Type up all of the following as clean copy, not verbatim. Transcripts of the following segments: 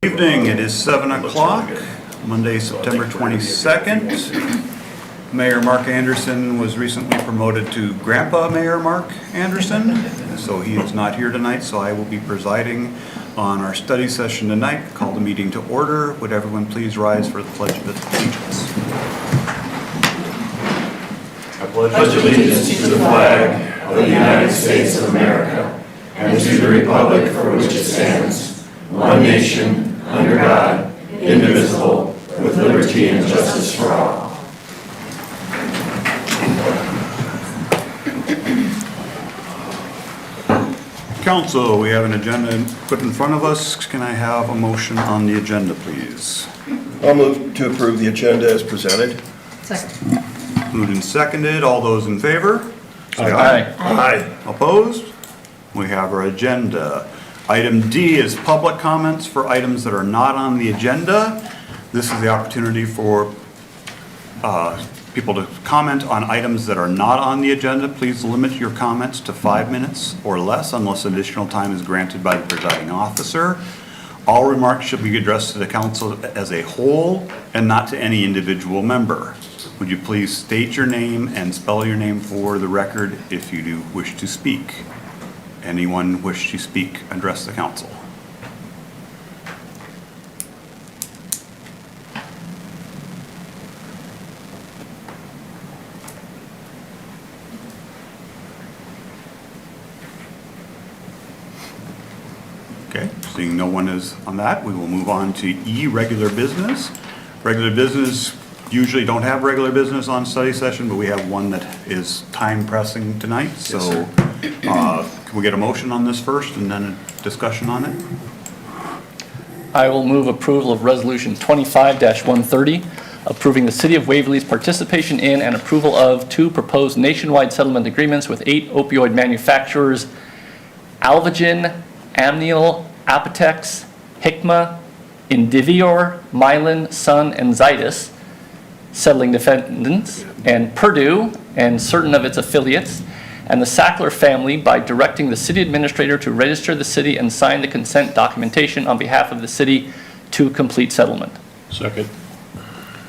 Evening, it is 7 o'clock, Monday, September 22nd. Mayor Mark Anderson was recently promoted to Grandpa Mayor Mark Anderson, so he is not here tonight, so I will be presiding on our study session tonight. Call the meeting to order. Would everyone please rise for the Pledge of Allegiance? I pledge allegiance to the flag of the United States of America and to the republic for which it stands, one nation, under God, indivisible, with liberty and justice for all. Council, we have an agenda put in front of us. Can I have a motion on the agenda, please? I'll move to approve the agenda as presented. Second. Moved and seconded. All those in favor? Say Aye. Aye. Opposed? We have our agenda. Item D is public comments for items that are not on the agenda. This is the opportunity for people to comment on items that are not on the agenda. Please limit your comments to 5 minutes or less unless additional time is granted by the presiding officer. All remarks should be addressed to the council as a whole and not to any individual member. Would you please state your name and spell your name for the record if you do wish to speak? Anyone wish to speak, address the council? Okay, seeing no one is on that, we will move on to E, regular business. Regular business, usually don't have regular business on study session, but we have one that is time pressing tonight. So can we get a motion on this first and then a discussion on it? I will move approval of Resolution 25-130, approving the City of Waverly's participation in and approval of 2 proposed nationwide settlement agreements with 8 opioid manufacturers, Alvogen, Amneal, Apotex, Hikma, Indivior, Mylan, Sun, and Zydus, settling defendants, and Purdue and certain of its affiliates, and the Sackler family by directing the city administrator to register the city and sign the consent documentation on behalf of the city to complete settlement. Second.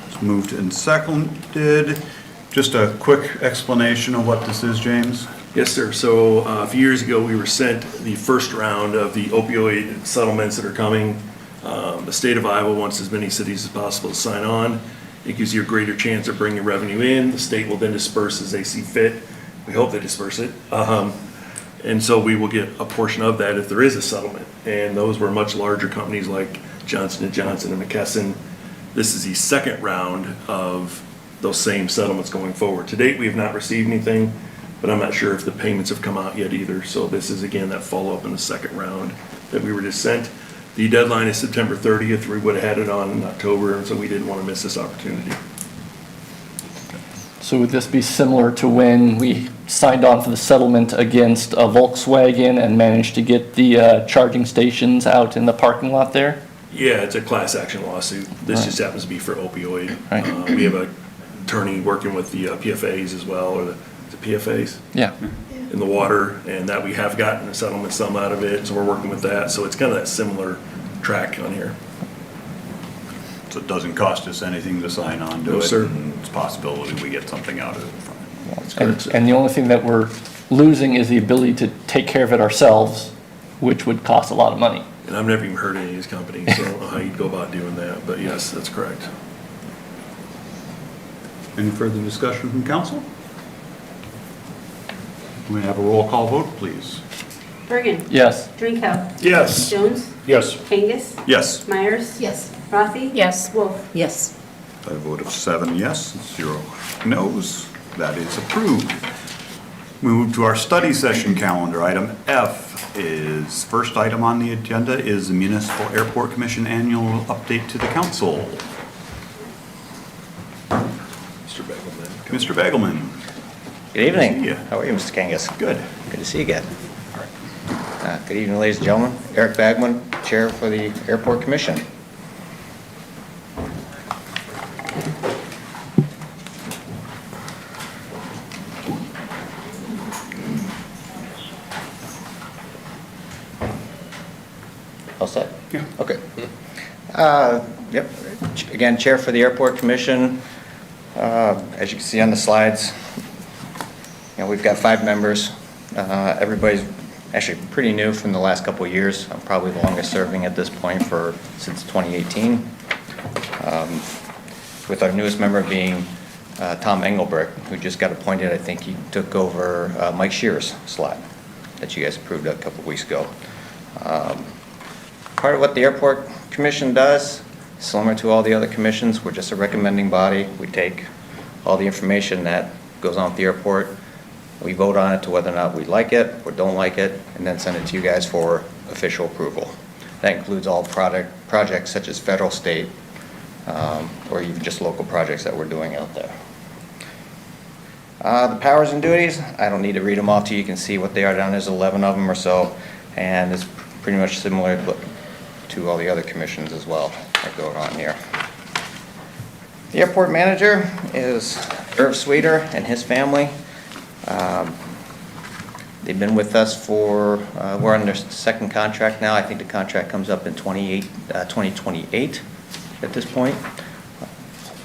It's moved and seconded. Just a quick explanation of what this is, James. Yes, sir. So a few years ago, we were sent the first round of the opioid settlements that are coming. The state of Iowa wants as many cities as possible to sign on. It gives you a greater chance of bringing revenue in. The state will then disperse as they see fit. We hope they disperse it. And so we will get a portion of that if there is a settlement. And those were much larger companies like Johnson & Johnson and McKesson. This is the second round of those same settlements going forward. To date, we have not received anything, but I'm not sure if the payments have come out yet either. So this is, again, that follow-up in the second round that we were just sent. The deadline is September 30th. We would have had it on in October, and so we didn't want to miss this opportunity. So would this be similar to when we signed on for the settlement against a Volkswagen and managed to get the charging stations out in the parking lot there? Yeah, it's a class action lawsuit. This just happens to be for opioid. Right. We have an attorney working with the PFAs as well, or the PFAs Yeah. in the water, and that we have gotten a settlement sum out of it, so we're working with that. So it's kind of that similar track on here. So it doesn't cost us anything to sign on to No, it. sir. And it's a possibility we get something out of it from it. That's correct, sir. And the only thing that we're losing is the ability to take care of it ourselves, which would cost a lot of money. And I've never even heard of any of these companies, so I don't know how you'd go about doing that, but yes, that's correct. Any further discussion from council? We have a roll call vote, please. Bergen. Yes. Drinkow. Yes. Jones. Yes. Kangas. Yes. Myers. Yes. Rothy. Yes. Wolf. Yes. By a vote of 7 yes, 0 no's, that is approved. We move to our study session calendar. Item F is, first item on the agenda is the Municipal Airport Commission Annual Update to the Council. Mr. Begelman. Mr. Begelman. Good evening. Good to see you. How are you, Mr. Kangas? Good. Good to see you again. Good evening, ladies and gentlemen. Eric Bagman, Chair for the Airport Commission. All set? Yeah. Okay. Yep. Again, Chair for the Airport Commission. As you can see on the slides, we've got 5 members. Everybody's actually pretty new from the last couple of years. I'm probably the longest serving at this point since 2018. With our newest member being Tom Engelbrecht, who just got appointed. I think he took over Mike Shear's slot that you guys approved a couple of weeks ago. Part of what the Airport Commission does, similar to all the other commissions, we're just a recommending body. We take all the information that goes on at the airport, we vote on it to whether or not we like it or don't like it, and then send it to you guys for official approval. That includes all projects such as federal, state, or even just local projects that we're doing out there. The powers and duties, I don't need to read them off to you. You can see what they are down. There's 11 of them or so, and it's pretty much similar to all the other commissions as well that go on here. The airport manager is Irv Sweeter and his family. They've been with us we're on their second contract now. I think the contract comes up in 2028 at this point.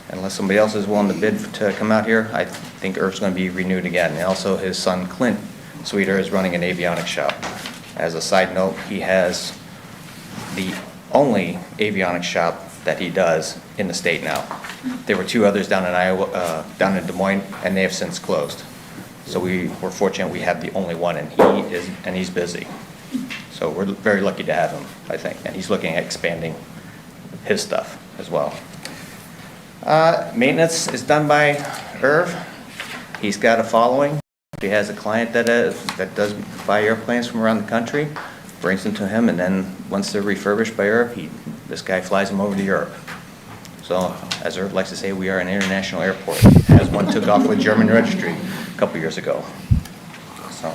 Unless somebody else is willing to bid to come out here, I think Irv's going to be renewed again. And also his son Clint Sweeter is running an avionics shop. As a side note, he has the only avionics shop that he does in the state now. There were 2 others down in Iowa, down in Des Moines, and they have since closed. So we're fortunate we have the only one, and he's busy. So we're very lucky to have him, I think. And he's looking at expanding his stuff as well. Maintenance is done by Irv. He's got a following. If he has a client that does buy airplanes from around the country, brings them to him, and then once they're refurbished by Irv, this guy flies them over to Europe. So, as Irv likes to say, we are an international airport. As one took off with German registry a couple years ago. So,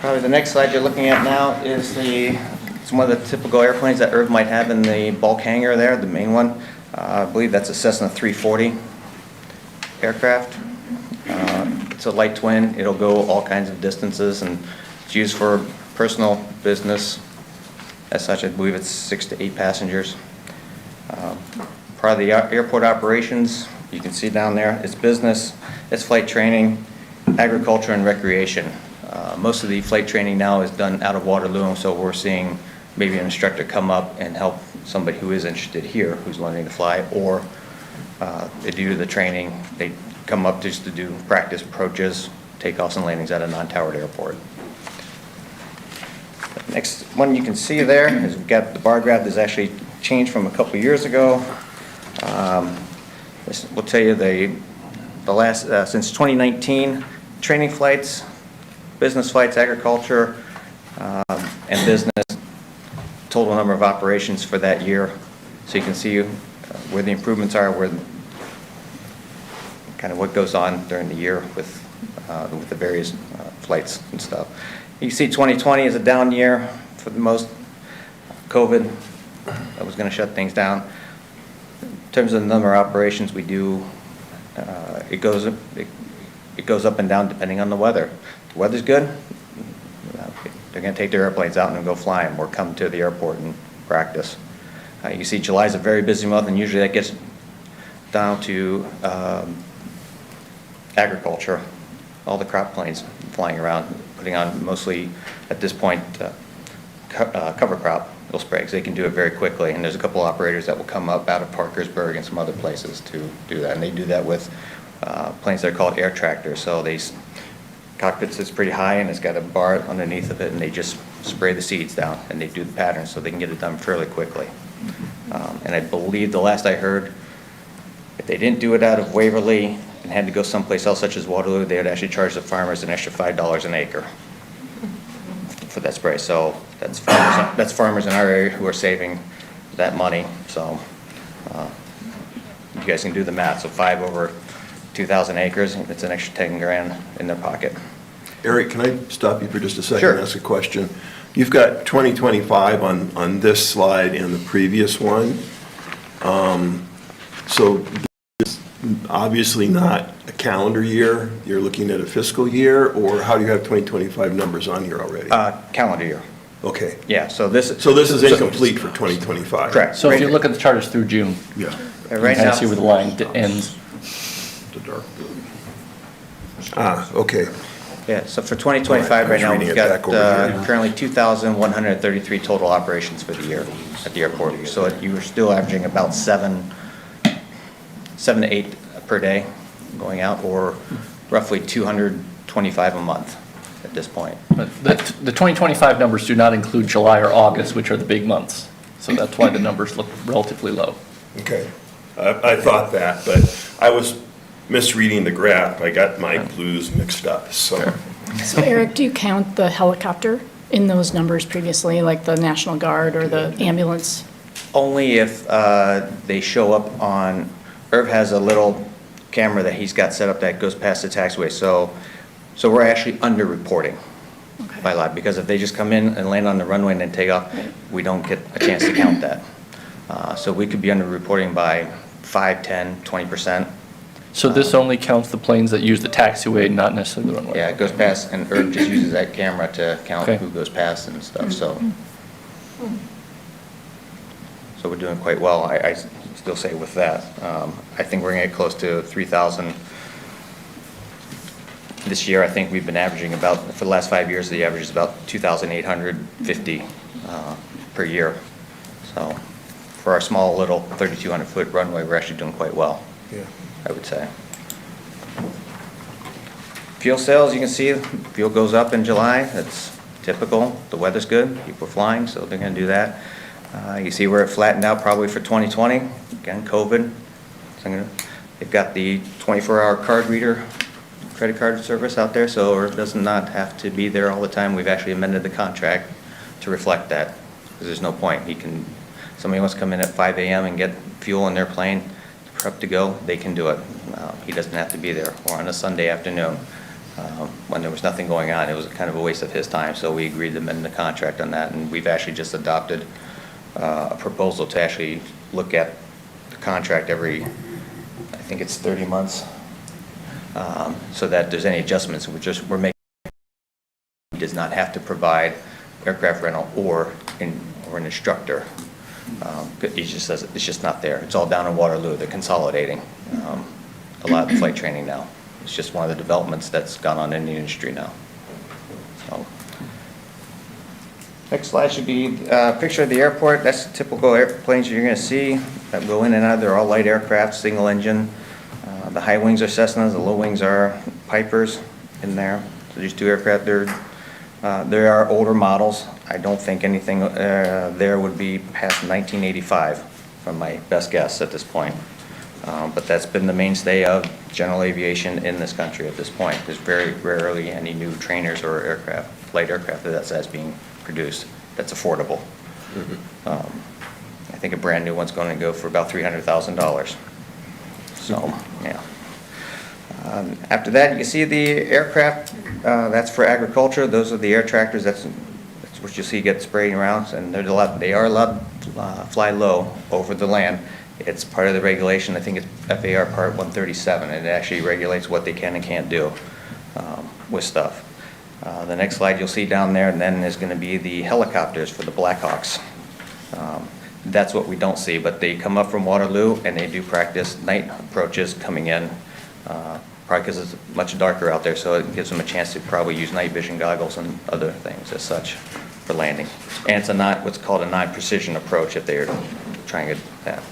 probably the next slide you're looking at now is it's one of the typical airplanes that Irv might have in the bulk hangar there, the main one. I believe that's a Cessna 340 aircraft. It's a light twin. It'll go all kinds of distances, and it's used for personal business. As such, I believe it's 6 to 8 passengers. Part of the airport operations, you can see down there, it's business, it's flight training, agriculture, and recreation. Most of the flight training now is done out of Waterloo, so we're seeing maybe an instructor come up and help somebody who is interested here, who's learning to fly, or they do the training, they come up just to do practice approaches, takeoffs and landings at a non-towered airport. The next one you can see there is we've got the bar graph that's actually changed from a couple years ago. This will tell you the last, since 2019, training flights, business flights, agriculture, and business, total number of operations for that year. So you can see where the improvements are, where kind of what goes on during the year with the various flights and stuff. You see 2020 is a down year for the most. COVID, that was going to shut things down. In terms of the number of operations we do, it goes up and down depending on the weather. If the weather's good, they're going to take their airplanes out and go flying or come to the airport and practice. You see July is a very busy month, and usually that gets down to agriculture, all the crop planes flying around, putting on mostly, at this point, cover crop. They'll spray because they can do it very quickly, and there's a couple operators that will come up out of Parkersburg and some other places to do that, and they do that with planes that are called air tractors. So cockpit sits pretty high, and it's got a bar underneath of it, and they just spray the seeds down, and they do the pattern so they can get it done fairly quickly. And I believe the last I heard, if they didn't do it out of Waverly and had to go someplace else such as Waterloo, they would actually charge the farmers an extra $5 an acre for that spray. So that's farmers in our area who are saving that money. So you guys can do the math. So 5 over 2,000 acres, it's an extra 10 grand in their pocket. Eric, can I stop you for just a second Sure. and ask a question? You've got 2025 on this slide and the previous one. So it's obviously not a calendar year. You're looking at a fiscal year, or how do you have 2025 numbers on here already? Calendar year. Okay. Yeah, so this. So this is incomplete for 2025? Correct. So if you look at the chart, it's through June. Yeah, You Right kind now, of see where the line ends. the dark blue. Okay. yeah, so for 2025 right now, reading we've it got back over here. currently 2,133 total operations for the year at the airport. So you were still averaging about 7 to 8 per day going out, or roughly 225 a month at this point. But the 2025 numbers do not include July or August, which are the big months. So that's why the numbers look relatively low. Okay. I thought that, but I was misreading the graph. I got my blues mixed up, so. So Eric, do you count the helicopter in those numbers previously, like the National Guard or the ambulance? Only if they show up on, Irv has a little camera that he's got set up that goes past the taxiway, so we're actually under-reporting by law, because if they just come in and land on the runway and then take off, we don't get a chance to count that. So we could be under-reporting by 5, 10, 20%. So this only counts the planes that use the taxiway, not necessarily the runway? Yeah, it goes past, and Irv just uses that camera to count Okay. who goes past and stuff, so. So we're doing quite well, I still say with that. I think we're gonna get close to 3,000. This year, I think we've been averaging about, for the last 5 years, the average is about 2,850 per year. So for our small little 3,200-foot runway, we're actually doing quite well, Yeah. I would say. Fuel sales, you can see, fuel goes up in July. That's typical. The weather's good, people are flying, so they're gonna do that. You see where it flattened out probably for 2020. Again, COVID. So they've got the 24-hour card reader, credit card service out there, so it does not have to be there all the time. We've actually amended the contract to reflect that, because there's no point. Somebody wants to come in at 5 a.m. and get fuel in their plane, prep to go, they can do it. He doesn't have to be there. Or on a Sunday afternoon, when there was nothing going on, it was kind of a waste of his time, so we agreed to amend the contract on that, and we've actually just adopted a proposal to actually look at the contract every, I think it's 30 months, so that there's any adjustments, we're making, he does not have to provide aircraft rental or an instructor. He just says it's just not there. It's all down in Waterloo. They're consolidating a lot of the flight training now. It's just one of the developments that's gone on in the industry now. So. Next slide should be a picture of the airport. That's the typical airplanes you're going to see that go in and out. They're all light aircraft, single engine. The high wings are Cessnas, the low wings are Pipers in there. So these two aircraft, they are older models. I don't think anything there would be past 1985 from my best guess at this point. But that's been the mainstay of general aviation in this country at this point. There's very rarely any new trainers or aircraft, light aircraft that's being produced that's affordable. I think a brand new one's going to go for about $300,000. So, yeah. After that, you can see the aircraft, that's for agriculture. Those are the air tractors. That's what you see get spraying around, and they are allowed to fly low over the land. It's part of the regulation. I think it's FAR Part 137, and it actually regulates what they can and can't do with stuff. The next slide you'll see down there, and then is going to be the helicopters for the Blackhawks. That's what we don't see, but they come up from Waterloo and they do practice night approaches coming in, probably because it's much darker out there, so it gives them a chance to probably use night vision goggles and other things as such for landing. And it's what's called a non-precision approach if they're trying to get that.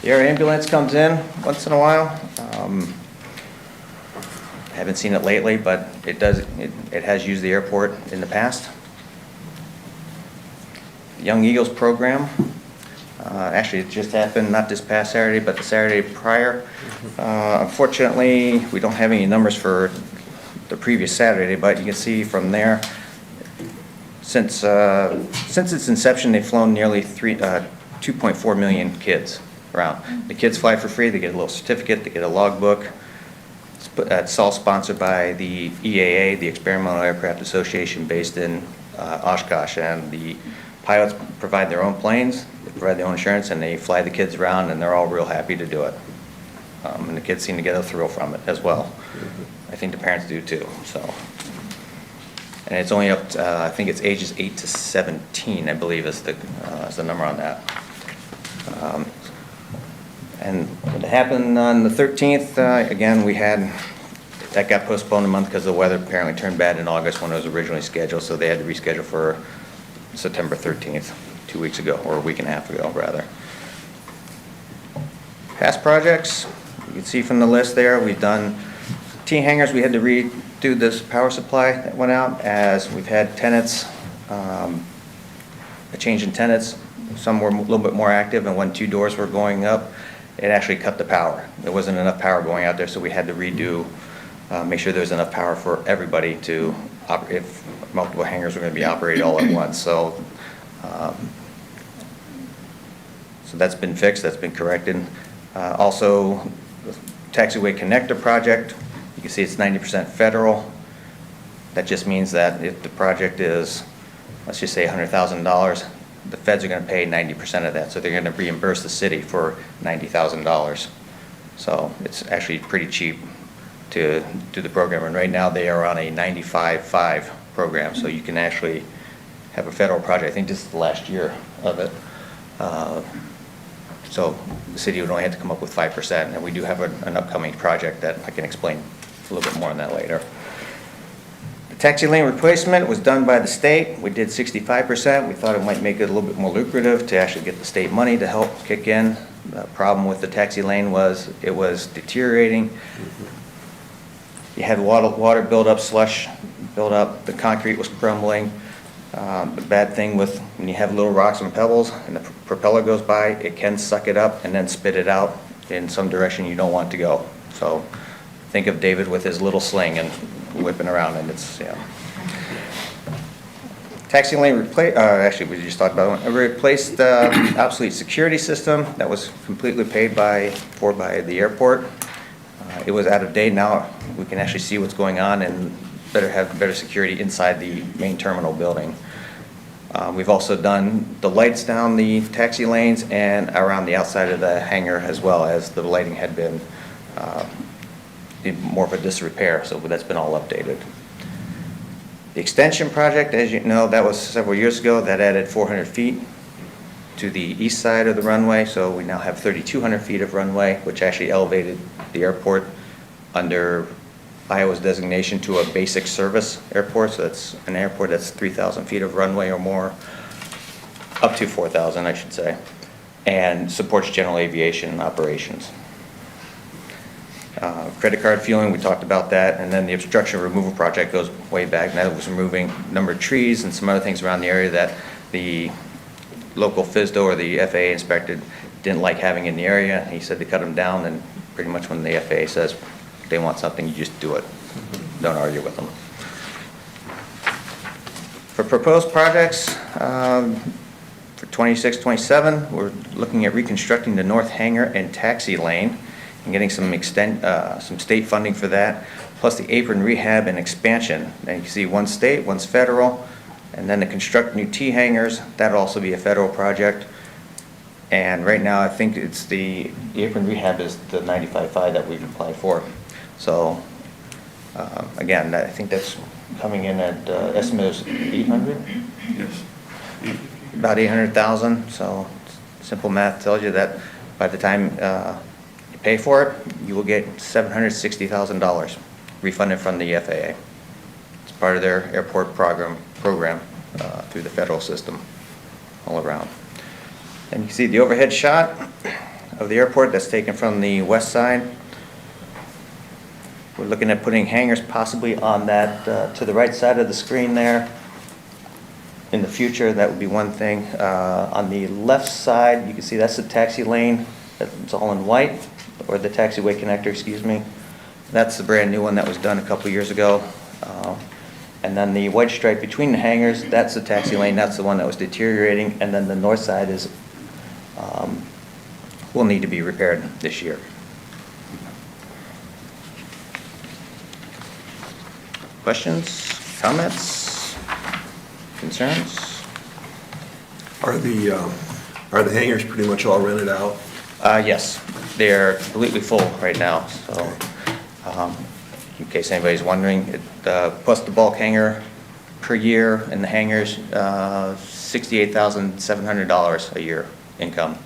The air ambulance comes in once in a while. Haven't seen it lately, but it has used the airport in the past. Young Eagles program. Actually, it just happened not this past Saturday, but the Saturday prior. Unfortunately, we don't have any numbers for the previous Saturday, but you can see from there, since its inception, they've flown nearly 2.4 million kids around. The kids fly for free. They get a little certificate. They get a logbook. It's all sponsored by the EAA, the Experimental Aircraft Association, based in Oshkosh, and the pilots provide their own planes, they provide their own insurance, and they fly the kids around, and they're all real happy to do it. And the kids seem to get a thrill from it as well. I think the parents do too. So, And it's only up to, I think it's ages 8 to 17, I believe is the number on that. And it happened on the 13th, again, that got postponed a month because the weather apparently turned bad in August when it was originally scheduled, so they had to reschedule for September 13th, 2 weeks ago, or a week and a half ago, rather. Past projects, you can see from the list there, we've done T-hangers, we had to redo this power supply that went out, as we've had tenants, a change in tenants. Some were a little bit more active, and when 2 doors were going up, it actually cut the power. There wasn't enough power going out there, so we had to redo, make sure there was enough power for everybody to operate, if multiple hangars were going to be operated all at once. So that's been fixed, that's been corrected. Also, the taxiway connector project, you can see it's 90% federal. That just means that if the project is, let's just say $100,000, the feds are going to pay 90% of that, so they're going to reimburse the city for $90,000. So it's actually pretty cheap to do the program, and right now they are on a 95-5 program, so you can actually have a federal project. I think this is the last year of it. So the city would only have to come up with 5%, and we do have an upcoming project that I can explain a little bit more on that later. The taxi lane replacement was done by the state. We did 65%. We thought it might make it a little bit more lucrative to actually get the state money to help kick in. The problem with the taxi lane was it was deteriorating. You had water build up, slush build up, the concrete was crumbling. The bad thing with when you have little rocks and pebbles and the propeller goes by, it can suck it up and then spit it out in some direction you don't want to go. So think of David with his little sling and whipping around, and it's, yeah. Taxi lane actually we just talked about it. Replaced the obsolete security system that was completely paid for by the airport. It was out of date. Now we can actually see what's going on and have better security inside the main terminal building. We've also done the lights down the taxi lanes and around the outside of the hangar, as well as the lighting had been in more of a disrepair, so that's been all updated. The extension project, as you know, that was several years ago. That added 400 feet to the east side of the runway, so we now have 3,200 feet of runway, which actually elevated the airport under Iowa's designation to a basic service airport. So that's an airport that's 3,000 feet of runway or more, up to 4,000, I should say, and supports general aviation operations. Credit card fueling, we talked about that, and then the obstruction removal project goes way back, and that was removing a number of trees and some other things around the area that the local FSDO or the FAA inspector didn't like having in the area. He said to cut them down, and pretty much when the FAA says they want something, you just do it. Don't argue with them. For proposed projects, for 26, 27, we're looking at reconstructing the north hangar and taxi lane and getting some state funding for that, plus the apron rehab and expansion. And you can see one's state, one's federal, and then to construct new T-hangars, that'll also be a federal project. And right now, I think it's the apron rehab is the 95.5 that we've applied for. So, again, I think that's coming in at, estimate is 800? Yes. About 800,000, so simple math tells you that by the time you pay for it, you will get $760,000 refunded from the FAA. It's part of their airport program through the federal system all around. And you can see the overhead shot of the airport that's taken from the west side. We're looking at putting hangars possibly on that, to the right side of the screen there. In the future, that would be one thing. On the left side, you can see that's the taxi lane. It's all in white, or the taxiway connector, excuse me. That's the brand new one that was done a couple years ago. And then the white stripe between the hangars, that's the taxi lane. That's the one that was deteriorating. And then the north side is will need to be repaired this year. Questions, comments, concerns? Are the hangars pretty much all rented out? Yes, they're completely full right now, so in case anybody's wondering, plus the bulk hangar per year in the hangars, $68,700 a year income,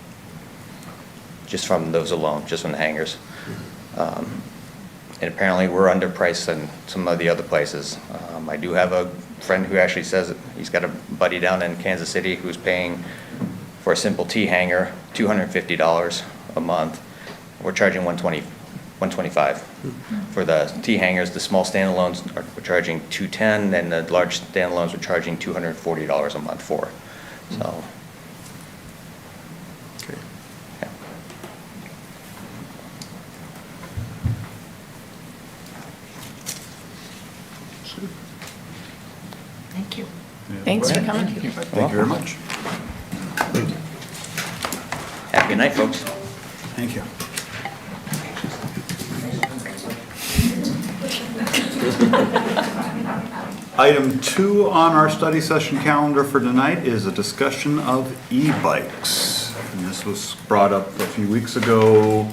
just from those alone, just from the hangars. And apparently we're underpriced than some of the other places. I do have a friend who actually says that he's got a buddy down in Kansas City who's paying for a simple T hanger $250 a month. We're charging $125. For the T hangers, the small standalones we're charging $210, and the large standalones we're charging $240 a month for. So. Okay. Yeah. Thank you. Thanks for coming. Thank you very much. Have a good night, folks. Thank you. Item 2 on our study session calendar for tonight is a discussion of e-bikes. And this was brought up a few weeks ago,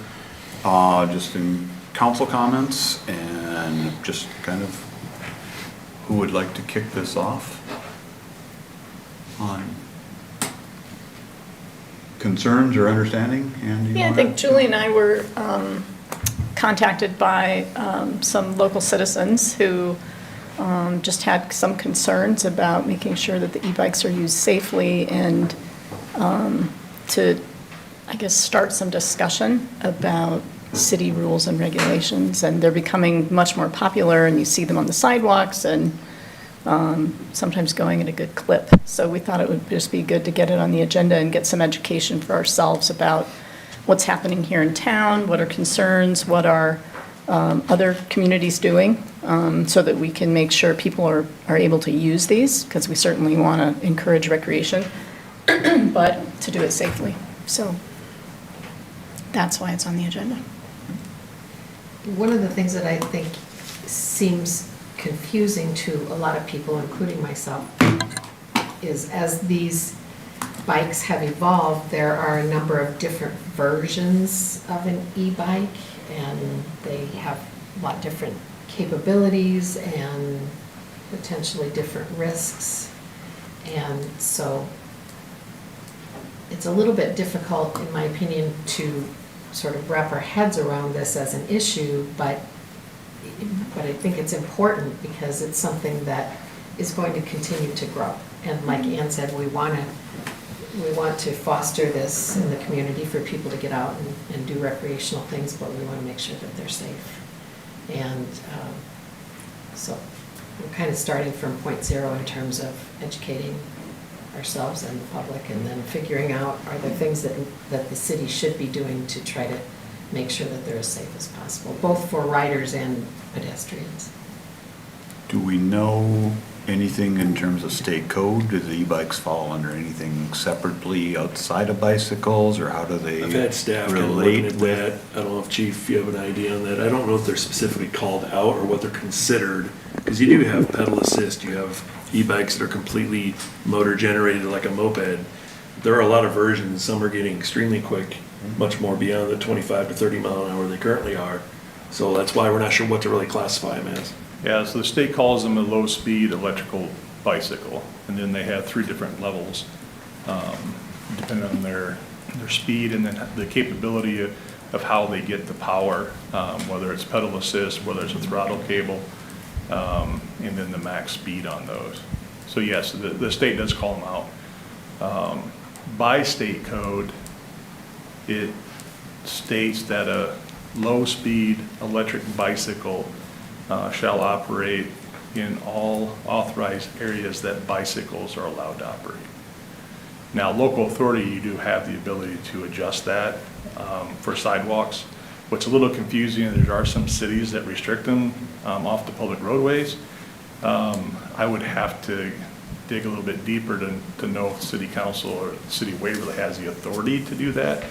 just in council comments, and just kind of who would like to kick this off on concerns or understanding? Andy, you Yeah, I wanna- think Julie and I were contacted by some local citizens who just had some concerns about making sure that the e-bikes are used safely, and to, I guess, start some discussion about city rules and regulations. And they're becoming much more popular, and you see them on the sidewalks, and sometimes going at a good clip. So we thought it would just be good to get it on the agenda and get some education for ourselves about what's happening here in town, what are concerns, what are other communities doing, so that we can make sure people are able to use these, because we certainly want to encourage recreation, but to do it safely. So that's why it's on the agenda. One of the things that I think seems confusing to a lot of people, including myself, is as these bikes have evolved, there are a number of different versions of an e-bike, and they have a lot different capabilities and potentially different risks. And so it's a little bit difficult, in my opinion, to sort of wrap our heads around this as an issue, but I think it's important because it's something that is going to continue to grow. And like Ann said, we want to foster this in the community for people to get out and do recreational things, but we want to make sure that they're safe. And so we're kind of starting from point zero in terms of educating ourselves and the public, and then figuring out, are there things that the city should be doing to try to make sure that they're as safe as possible, both for riders and pedestrians. Do we know anything in terms of state code? Do the e-bikes fall under anything separately outside of bicycles, or how do they I've had staff kind of relate looking at with? that. I don't know if Chief, you have an idea on that. I don't know if they're specifically called out or what they're considered, because you do have pedal assist, you have e-bikes that are completely motor generated like a moped. There are a lot of versions. Some are getting extremely quick, much more beyond the 25 to 30 mile an hour they currently are. So that's why we're not sure what to really classify them as. Yeah, so the state calls them a low-speed electrical bicycle, and then they have 3 different levels, depending on their speed and then the capability of how they get the power, whether it's pedal assist, whether it's a throttle cable, and then the max speed on those. So yes, the state does call them out. By state code, it states that a low-speed electric bicycle shall operate in all authorized areas that bicycles are allowed to operate. Now, local authority, you do have the ability to adjust that for sidewalks. What's a little confusing, there are some cities that restrict them off the public roadways. I would have to dig a little bit deeper to know if City Council or City of Waverly has the authority to do that,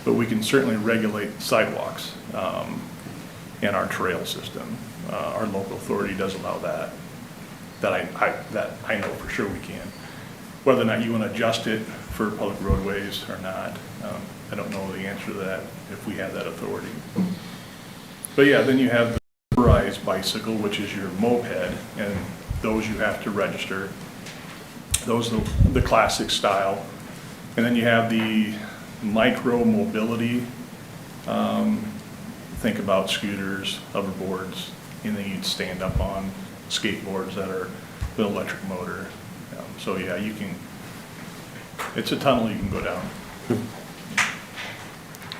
but we can certainly regulate sidewalks and our trail system. Our local authority does allow that. That I know for sure we can. Whether or not you want to adjust it for public roadways or not, I don't know the answer to that if we have that authority. But yeah, then you have the motorized bicycle, which is your moped, and those you have to register. Those are the classic style. And then you have the micro mobility. Think about scooters, hoverboards, anything you'd stand up on, skateboards that are with an electric motor. So yeah, you can, it's a tunnel you can go down.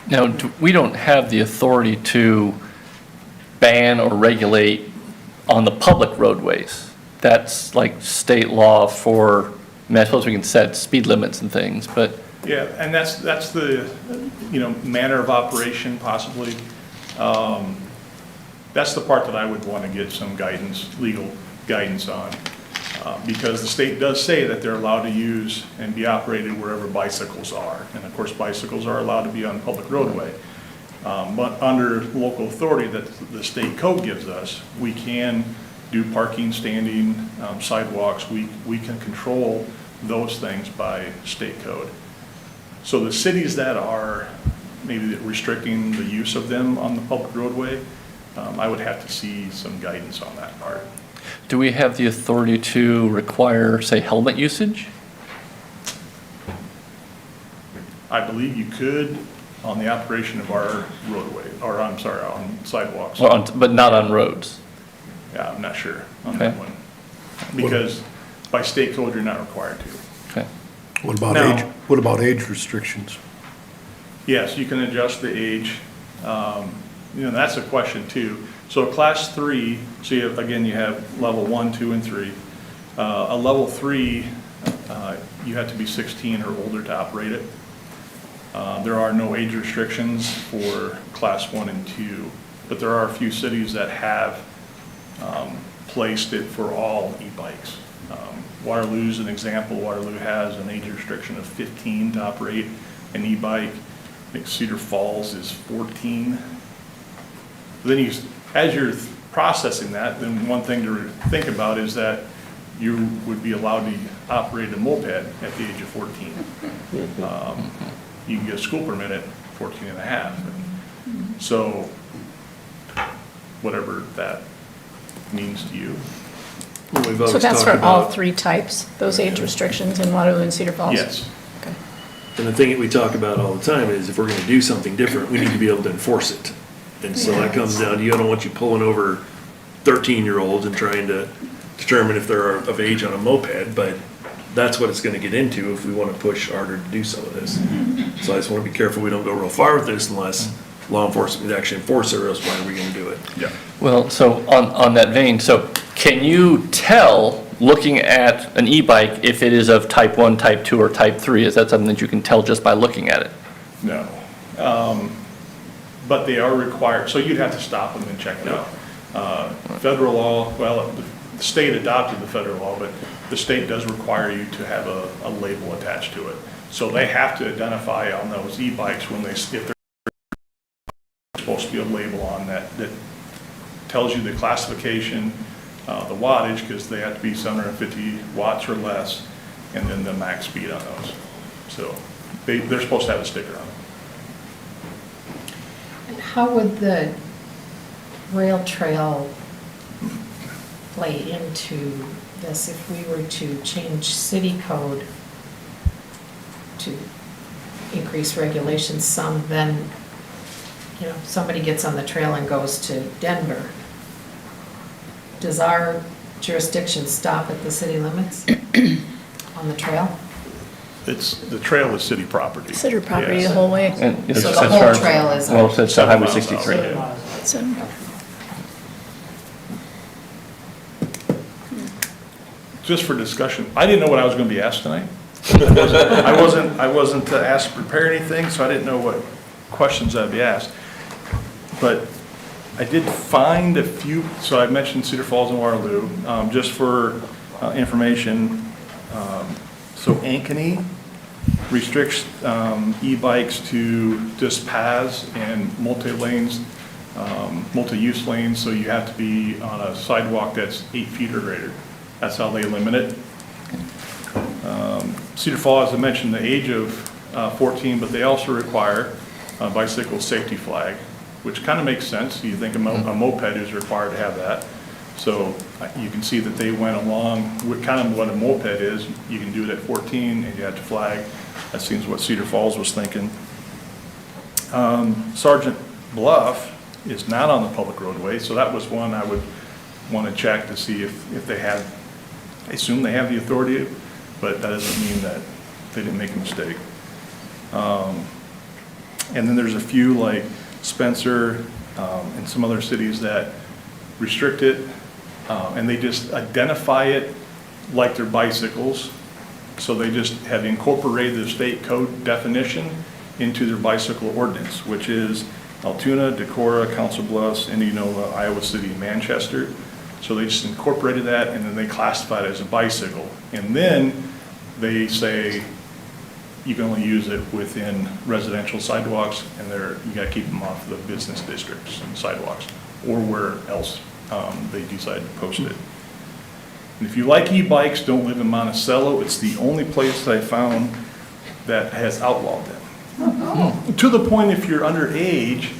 Now, we don't have the authority to ban or regulate on the public roadways. That's like state law for, I mean, I suppose we can set speed limits and things, but. Yeah, and that's the, manner of operation possibly. That's the part that I would want to get some guidance, legal guidance on. Because the state does say that they're allowed to use and be operated wherever bicycles are. And of course, bicycles are allowed to be on public roadway. But under local authority that the state code gives us, we can do parking, standing, sidewalks. We can control those things by state code. So the cities that are maybe restricting the use of them on the public roadway, I would have to see some guidance on that part. Do we have the authority to require, say, helmet usage? I believe you could on the operation of our roadway, or I'm sorry, on sidewalks. But not on roads? Yeah, I'm not sure on that one. Because by state code, you're not required to. Okay. What about Now- age, what about age restrictions? Yes, you can adjust the age. That's a question too. So class 3, so you have level 1, 2, and 3. A level 3, you have to be 16 or older to operate it. There are no age restrictions for class 1 and 2, but there are a few cities that have placed it for all e-bikes. Waterloo's an example. Waterloo has an age restriction of 15 to operate an e-bike. I think Cedar Falls is 14. Then as you're processing that, then one thing to think about is that you would be allowed to operate a moped at the age of 14. You can get a school permit at 14 and a half. So whatever that means to you. We've So always that's talked for all about- three types, those age restrictions in Waterloo and Cedar Falls? Yes. Okay. And the thing that we talk about all the time is if we're gonna do something different, we need to be able to enforce it. And so that comes down to, I don't want you pulling over 13-year-olds and trying to determine if they're of age on a moped, but that's what it's gonna get into if we wanna push harder to do some of this. So I just wanna be careful we don't go real far with this unless law enforcement would actually enforce it, or else why are we gonna do it? Yeah. Well, so on that vein, so can you tell, looking at an e-bike, if it is of type 1, type 2, or type 3? Is that something that you can tell just by looking at it? No. But they are required, so you'd have to stop them and check it out. Federal law, well, the state adopted the federal law, but the state does require you to have a label attached to it. So they have to identify on those e-bikes when if there's supposed to be a label on that tells you the classification, the wattage, because they have to be 750 watts or less, and then the max speed on those. So they're supposed to have a sticker on them. And how would the rail trail play into this if we were to change city code to increase regulations some, then, somebody gets on the trail and goes to Denver? Does our jurisdiction stop at the city limits on the trail? The trail is city property. City property Yes. the whole way. And it's So the as whole far as- trail is- Well, it's on Highway 7 miles 63. out. So, Just for discussion, I didn't know what I was going to be asked tonight. I wasn't asked to prepare anything, so I didn't know what questions I'd be asked. But I did find a few, so I mentioned Cedar Falls and Waterloo, just for information. So Ankeny restricts e-bikes to just paths and multi-lanes, multi-use lanes, so you have to be on a sidewalk that's 8 feet or greater. That's how they limit it. Cedar Falls, as I mentioned, the age of 14, but they also require a bicycle safety flag, which kind of makes sense. You think a moped is required to have that. So you can see that they went along with kind of what a moped is. You can do it at 14 and you have to flag. That seems what Cedar Falls was thinking. Sergeant Bluff is not on the public roadway, so that was one I would want to check to see if they have, I assume they have the authority, but that doesn't mean that they didn't make a mistake. And then there's a few like Spencer and some other cities that restrict it, and they just identify it like they're bicycles. So they just have incorporated the state code definition into their bicycle ordinance, which is Altoona, Decorah, Council Bluffs, Indianola, Iowa City, and Manchester. So they just incorporated that, and then they classify it as a bicycle. And then they say you can only use it within residential sidewalks, and you gotta keep them off the business districts and sidewalks, or where else they decide to post it. And if you like e-bikes, don't live in Monticello, it's the only place that I found that has outlawed them. To the point, if you're underage,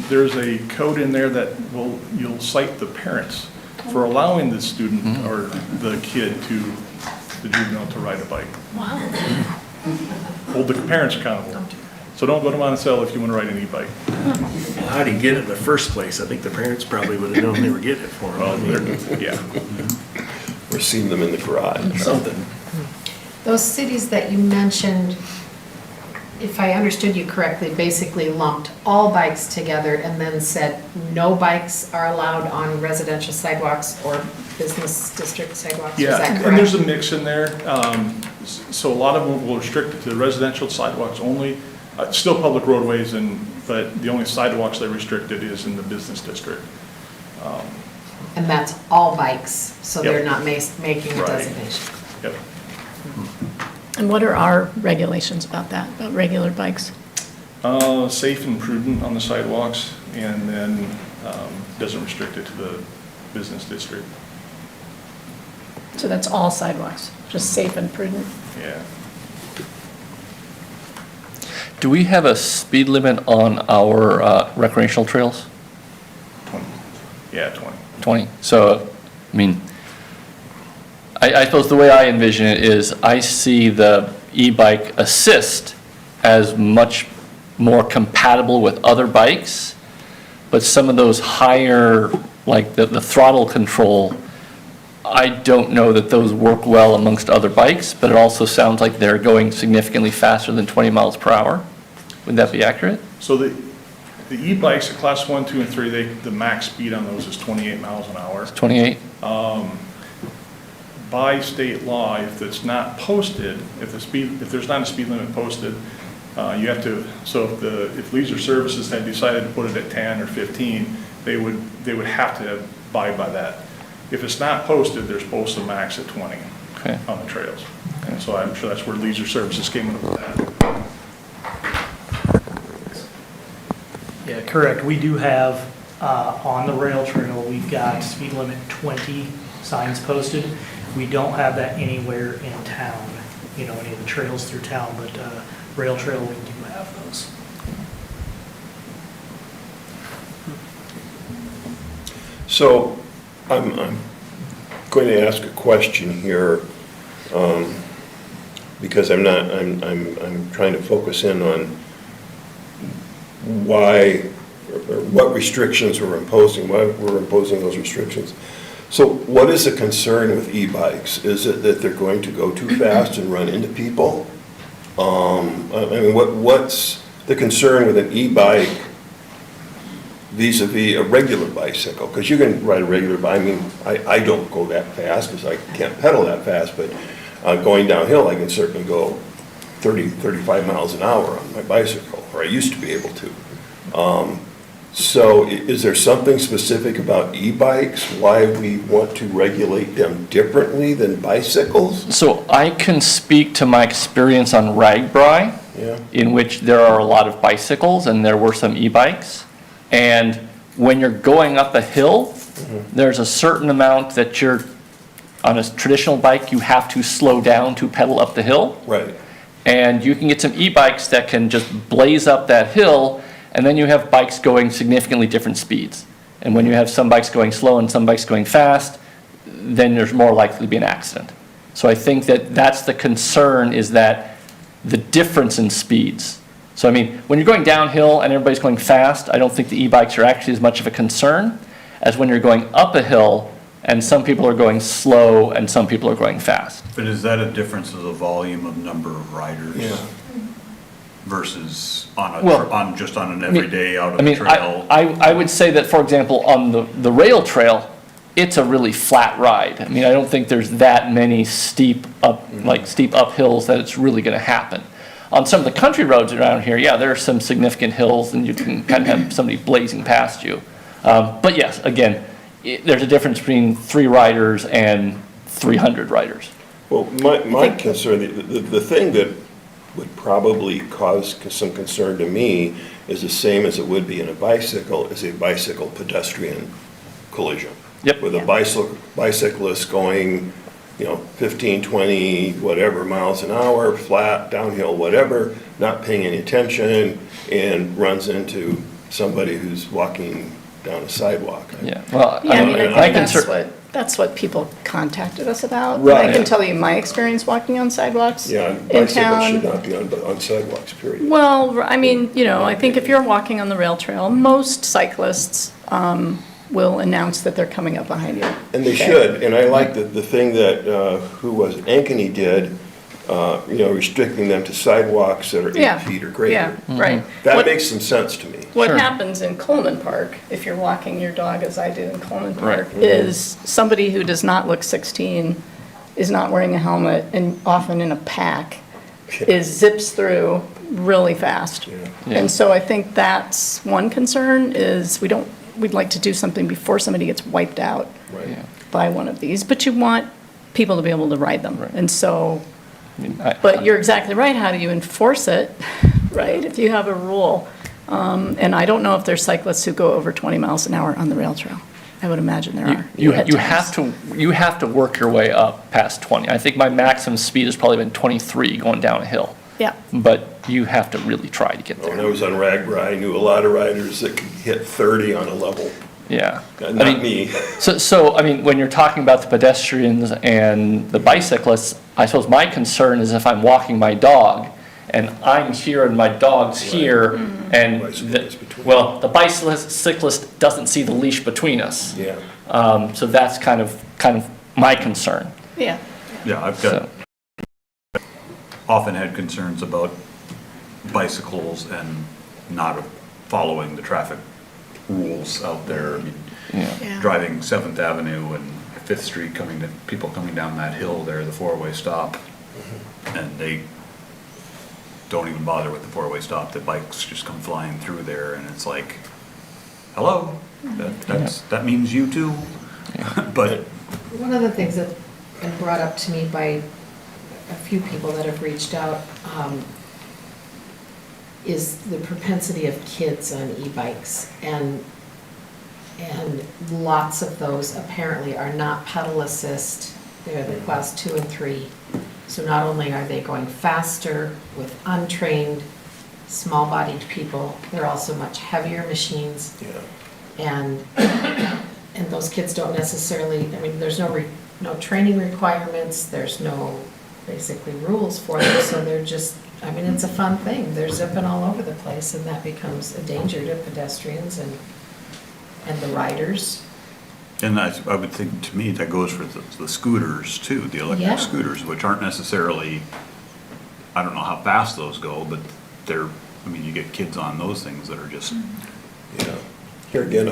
there's a code in there that you'll cite the parents for allowing the student or the kid the juvenile to ride a bike. Wow. Hold the parents accountable. So don't go to Monticello if you want to ride an e-bike. Well, how'd he get it in the first place? I think the parents probably would have known they were getting it for him. Well, yeah. Or seen them in the garage. Something. Those cities that you mentioned, if I understood you correctly, basically lumped all bikes together and then said no bikes are allowed on residential sidewalks or business district sidewalks, is Yeah, that and correct? there's a mix in there. So a lot of them will restrict it to residential sidewalks only. Still public roadways, but the only sidewalks they restricted is in the business district. And that's all bikes, so Yep. they're not making a Right. designation. Yep. And what are our regulations about that, about regular bikes? Safe and prudent on the sidewalks, and then doesn't restrict it to the business district. So that's all sidewalks, just safe and prudent? Yeah. Do we have a speed limit on our recreational trails? 20. Yeah, 20. 20. So, I mean, I suppose the way I envision it is I see the e-bike assist as much more compatible with other bikes, but some of those higher, like the throttle control, I don't know that those work well amongst other bikes, but it also sounds like they're going significantly faster than 20 miles per hour. Would that be accurate? So the e-bikes, the class 1, 2, and 3, the max speed on those is 28 miles an hour. 28? By state law, if it's not posted, if there's not a speed limit posted, you have to, so if leisure services had decided to put it at 10 or 15, they would have to abide by that. If it's not posted, they're supposed to max at 20 Okay. on the trails. And so I'm sure that's where leisure services came up with that. Yeah, correct. We do have, on the rail trail, we've got speed limit 20 signs posted. We don't have that anywhere in town, any of the trails through town, but rail trail, we do have those. So I'm going to ask a question here, because I'm trying to focus in on why, or what restrictions we're imposing, why we're imposing those restrictions. So what is the concern with e-bikes? Is it that they're going to go too fast and run into people? I mean, what's the concern with an e-bike vis-a-vis a regular bicycle? Because you can ride a regular bike, I mean, I don't go that fast because I can't pedal that fast, but going downhill, I can certainly go 30, 35 miles an hour on my bicycle, or I used to be able to. So is there something specific about e-bikes, why we want to regulate them differently than bicycles? So I can speak to my experience on Ragbri, Yeah. in which there are a lot of bicycles and there were some e-bikes. And when you're going up a hill, there's a certain amount that on a traditional bike, you have to slow down to pedal up the hill. Right. And you can get some e-bikes that can just blaze up that hill, and then you have bikes going significantly different speeds. And when you have some bikes going slow and some bikes going fast, then there's more likely to be an accident. So I think that that's the concern, is that the difference in speeds. So I mean, when you're going downhill and everybody's going fast, I don't think the e-bikes are actually as much of a concern as when you're going up a hill and some people are going slow and some people are going fast. But is that a difference of the volume of number of riders? Yeah. Versus on Well, just on an everyday out I of the mean, trail? I would say that, for example, on the rail trail, it's a really flat ride. I mean, I don't think there's that many steep uphills that it's really gonna happen. On some of the country roads around here, yeah, there are some significant hills and you can kind of have somebody blazing past you. But yes, again, there's a difference between 3 riders and 300 riders. Well, my concern, the thing that would probably cause some concern to me is the same as it would be in a bicycle, is a bicycle pedestrian collision. Yep. With a bicyclist going, 15, 20, whatever miles an hour, flat, downhill, whatever, not paying any attention, and runs into somebody who's walking down a sidewalk. Yeah, well, Yeah, I mean, I my think concern, that's what people contacted us about. Right. I can tell you my experience walking on sidewalks Yeah, in bicycles town. should not be on sidewalks, period. Well, I mean, I think if you're walking on the rail trail, most cyclists will announce that they're coming up behind you. And they should, and I like the thing that, who was, Ankeny did, restricting them to sidewalks that are Yeah, 8 feet or greater. yeah, right. That What- makes some sense to me. What Sure. happens in Coleman Park, if you're walking your dog, as I do in Coleman Park, is somebody who does not look 16, is not wearing a helmet, and often in a pack, zips through really fast. Yeah. And so I think that's one concern, is we'd like to do something before somebody gets wiped out Right. by one of these, but you want people to be able to ride them. Right. And so, I mean, but you're exactly right, how do you enforce it, right? If you have a rule. And I don't know if there's cyclists who go over 20 miles an hour on the rail trail. I would imagine there are. You at times. you have to work your way up past 20. I think my maximum speed has probably been 23 going down a hill. Yeah, But you have to really try to get When I there. was on Ragbri, I knew a lot of riders that could hit 30 on a level. Yeah. Not me. So, I mean, when you're talking about the pedestrians and the bicyclists, I suppose my concern is if I'm walking my dog and I'm here and my dog's here and, Bicyclist between. well, the bicyclist doesn't see the leash between us. Yeah. So that's kind of my concern. yeah. Yeah, I've So, often had concerns about bicycles and not following the traffic rules out there. I mean, Yeah. driving 7th Avenue and 5th Street, people coming down that hill there, the four-way stop, and they don't even bother with the four-way stop. The bikes just come flying through there, and it's like, hello, that means you too. But One of the things that's been brought up to me by a few people that have reached out is the propensity of kids on e-bikes. And lots of those apparently are not pedal assist. They're the class 2 and 3. So not only are they going faster with untrained, small-bodied people, they're also much heavier machines. Yeah. And those kids don't necessarily, I mean, there's no training requirements, there's no basically rules for them, so they're just, I mean, it's a fun thing. They're zipping all over the place, and that becomes a danger to pedestrians and the riders. And I would think, to me, that goes for the scooters too, the Yeah. electric scooters, which aren't necessarily, I don't know how fast those go, but I mean, you get kids on those things that are just, Yeah. Here again,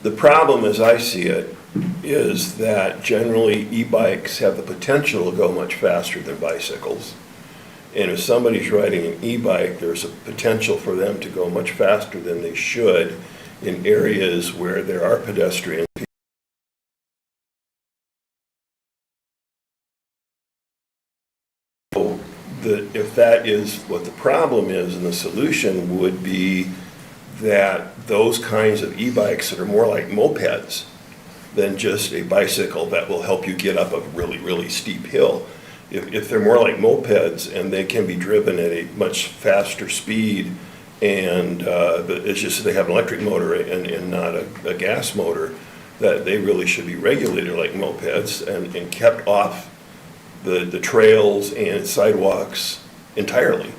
the problem as I see it is that generally e-bikes have the potential to go much faster than bicycles. And if somebody's riding an e-bike, there's a potential for them to go much faster than they should in areas where there are pedestrians. If that is what the problem is, and the solution would be that those kinds of e-bikes that are more like mopeds than just a bicycle that will help you get up a really, really steep hill. If they're more like mopeds and they can be driven at a much faster speed and but it's just they have an electric motor and not a gas motor, that they really should be regulated like mopeds and kept off the trails and sidewalks entirely.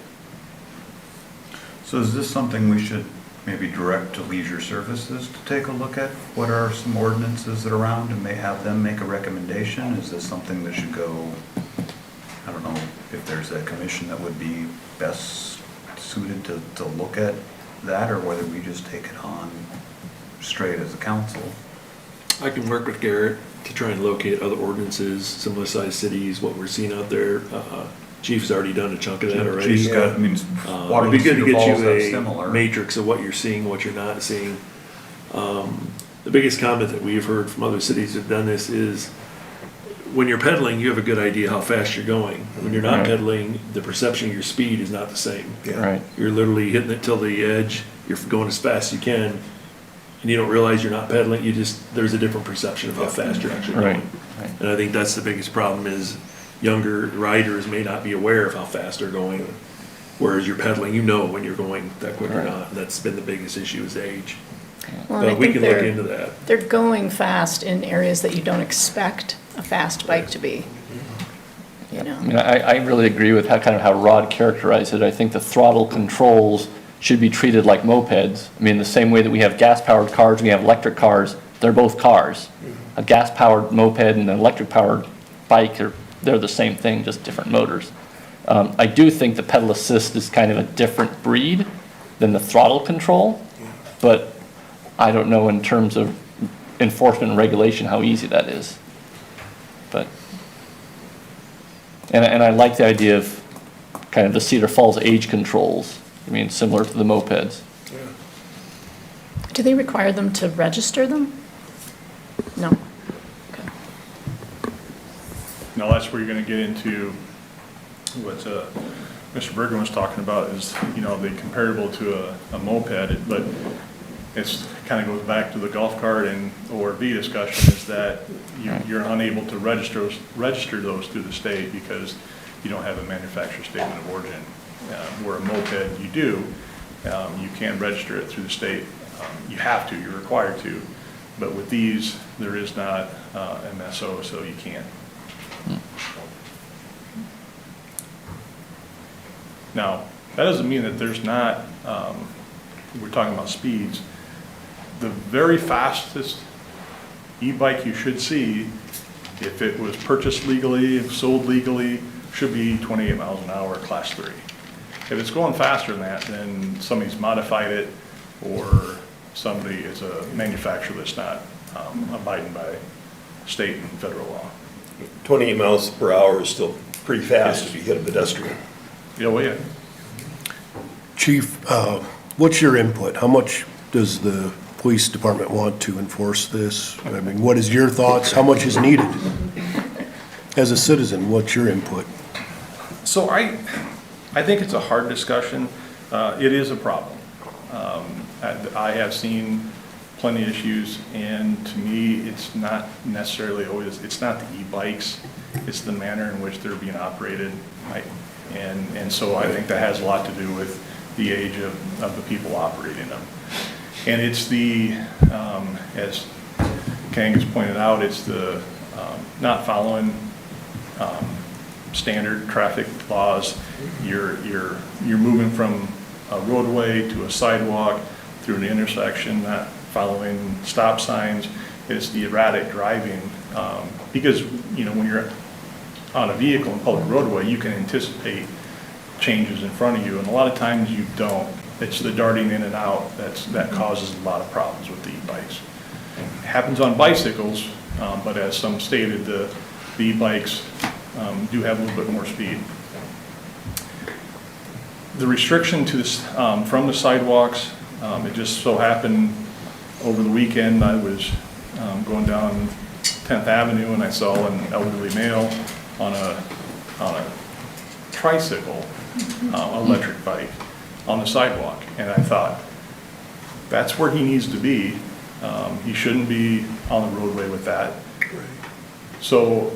So is this something we should maybe direct to Leisure Services to take a look at? What are some ordinances that are around and may have them make a recommendation? Is this something that should go, I don't know, if there's a commission that would be best suited to look at that, or whether we just take it on straight as a council? I can work with Garrett to try and locate other ordinances, similar sized cities, what we're seeing out there. Chief's already done a chunk of that already. Chief's got, I mean, It'd Waterloo, be good to Cedar get Falls have you a similar. matrix of what you're seeing, what you're not seeing. The biggest comment that we've heard from other cities who've done this is, when you're pedaling, you have a good idea how fast you're going. When you're not Right. pedaling, the perception of your speed is not the same. Right. You're literally hitting it till the edge, you're going as fast as you can, and you don't realize you're not pedaling, there's a different perception of how fast you're actually Right. going. And I think that's the biggest problem is younger riders may not be aware of how fast they're going, whereas you're pedaling, you know when you're going that quick or Right. not. And that's been the biggest issue is age. Well, and I But we think can look they're- into that. They're going fast in areas that you don't expect a fast bike to be, you know? I mean, I really agree with how Rod characterized it. I think the throttle controls should be treated like mopeds. I mean, the same way that we have gas-powered cars, we have electric cars, they're both cars. A gas-powered moped and an electric-powered bike, they're the same thing, just different motors. I do think the pedal assist is kind of a different breed than the throttle control, but I don't know in terms of enforcement and regulation how easy that is. But, and I like the idea of kind of the Cedar Falls age controls. I mean, similar to the mopeds. Do they require them to register them? No. Okay. Now, that's where you're gonna get into what Mr. Bergen was talking about is, the comparable to a moped, but it's, kind of goes back to the golf cart and ORV discussion, is that you're unable to register those through the state because you don't have a manufacturer statement of origin. Where a moped, you do, you can register it through the state. You have to, you're required to. But with these, there is not MSO, so you can't. Now, that doesn't mean that there's not, we're talking about speeds. The very fastest e-bike you should see, if it was purchased legally, if sold legally, should be 28 miles an hour, class 3. If it's going faster than that, then somebody's modified it, or somebody is a manufacturer that's not abiding by state and federal law. 28 miles per hour is still pretty fast if you hit a pedestrian. Yeah. Chief, what's your input? How much does the police department want to enforce this? I mean, what is your thoughts? How much is needed? As a citizen, what's your input? So I think it's a hard discussion. It is a problem. I have seen plenty of issues, and to me, it's not necessarily always, it's not the e-bikes, it's the manner in which they're being operated. And so I think that has a lot to do with the age of the people operating them. And it's the, as Kang has pointed out, it's the not following standard traffic laws. You're moving from a roadway to a sidewalk through an intersection, not following stop signs. It's the erratic driving, because when you're on a vehicle in public roadway, you can anticipate changes in front of you, and a lot of times you don't. It's the darting in and out that causes a lot of problems with the e-bikes. It happens on bicycles, but as some stated, the e-bikes do have a little bit more speed. The restriction to this, from the sidewalks, it just so happened over the weekend I was going down 10th Avenue and I saw an elderly male on a tricycle, electric bike, on the sidewalk. And I thought, that's where he needs to be. He shouldn't be on the roadway with that. So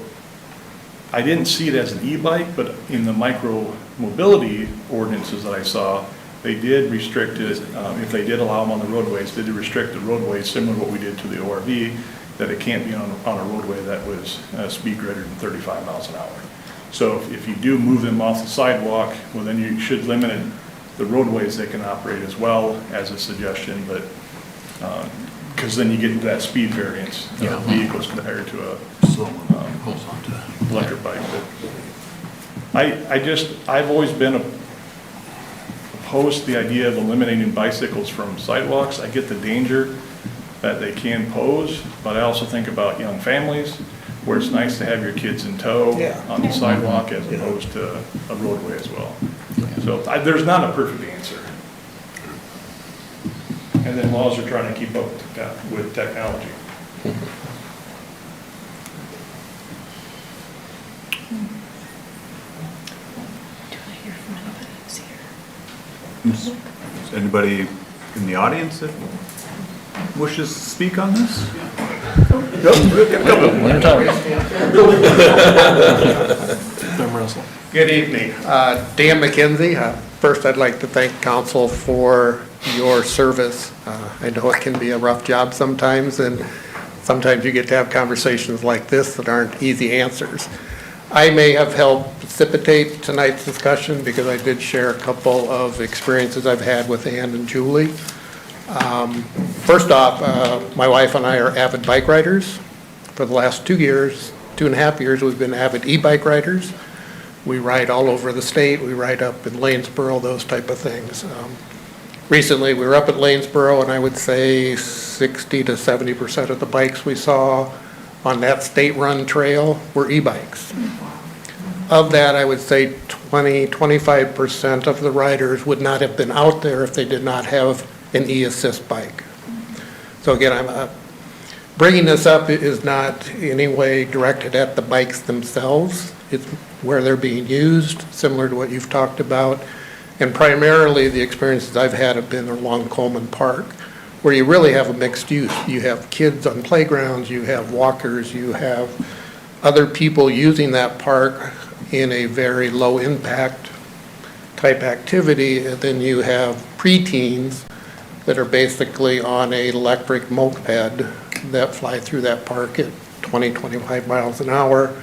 I didn't see it as an e-bike, but in the micro mobility ordinances that I saw, They did restrict it, if they did allow them on the roadways, they did restrict the roadways similar to what we did to the ORV, that it can't be on a roadway that was speed greater than 35 miles an hour. So if you do move them off the sidewalk, well, then you should limit the roadways they can operate as well as a suggestion, but, because then you get into that speed variance of vehicles compared to a electric bike. But I've always been opposed to the idea of eliminating bicycles from sidewalks. I get the danger that they can pose, but I also think about young families where it's nice to have your kids in tow on the sidewalk as opposed to a roadway as well. So there's not a perfect answer. And then laws are trying to keep up with technology. Is anybody in the audience that wishes to speak on this? Good evening. Dan McKenzie. First, I'd like to thank council for your service. I know it can be a rough job sometimes, and sometimes you get to have conversations like this that aren't easy answers. I may have helped precipitate tonight's discussion because I did share a couple of experiences I've had with Ann and Julie. First off, my wife and I are avid bike riders. For the last 2 years, 2.5 years, we've been avid e-bike riders. We ride all over the state. We ride up in Lanesboro, those type of things. Recently, we were up at Lanesboro, and I would say 60 to 70% of the bikes we saw on that state-run trail were e-bikes. Of that, I would say 25% of the riders would not have been out there if they did not have an e-assist bike. So again, I'm bringing this up is not in any way directed at the bikes themselves. It's where they're being used, similar to what you've talked about. And primarily, the experiences I've had have been along Coleman Park, where you really have a mixed use. You have kids on playgrounds, you have walkers, you have other people using that park in a very low impact type activity, and then you have preteens that are basically on an electric moped that fly through that park at 20, 25 miles an hour.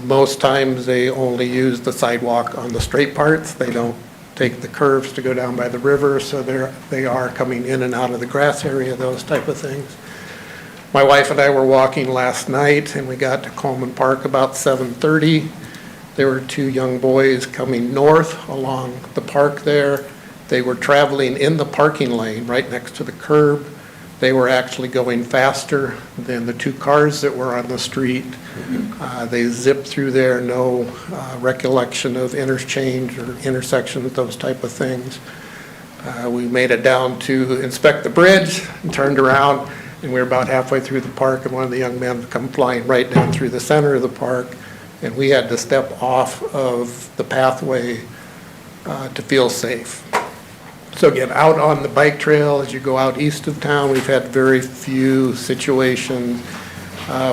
Most times they only use the sidewalk on the straight parts. They don't take the curves to go down by the river, so they are coming in and out of the grass area, those type of things. My wife and I were walking last night, and we got to Coleman Park about 7:30. There were 2 young boys coming north along the park there. They were traveling in the parking lane right next to the curb. They were actually going faster than the 2 cars that were on the street. They zipped through there, no recollection of interchange or intersections, those type of things. We made it down to inspect the bridge and turned around, and we were about halfway through the park, and one of the young men come flying right down through the center of the park, and we had to step off of the pathway to feel safe. So again, out on the bike trail, as you go out east of town, we've had very few situations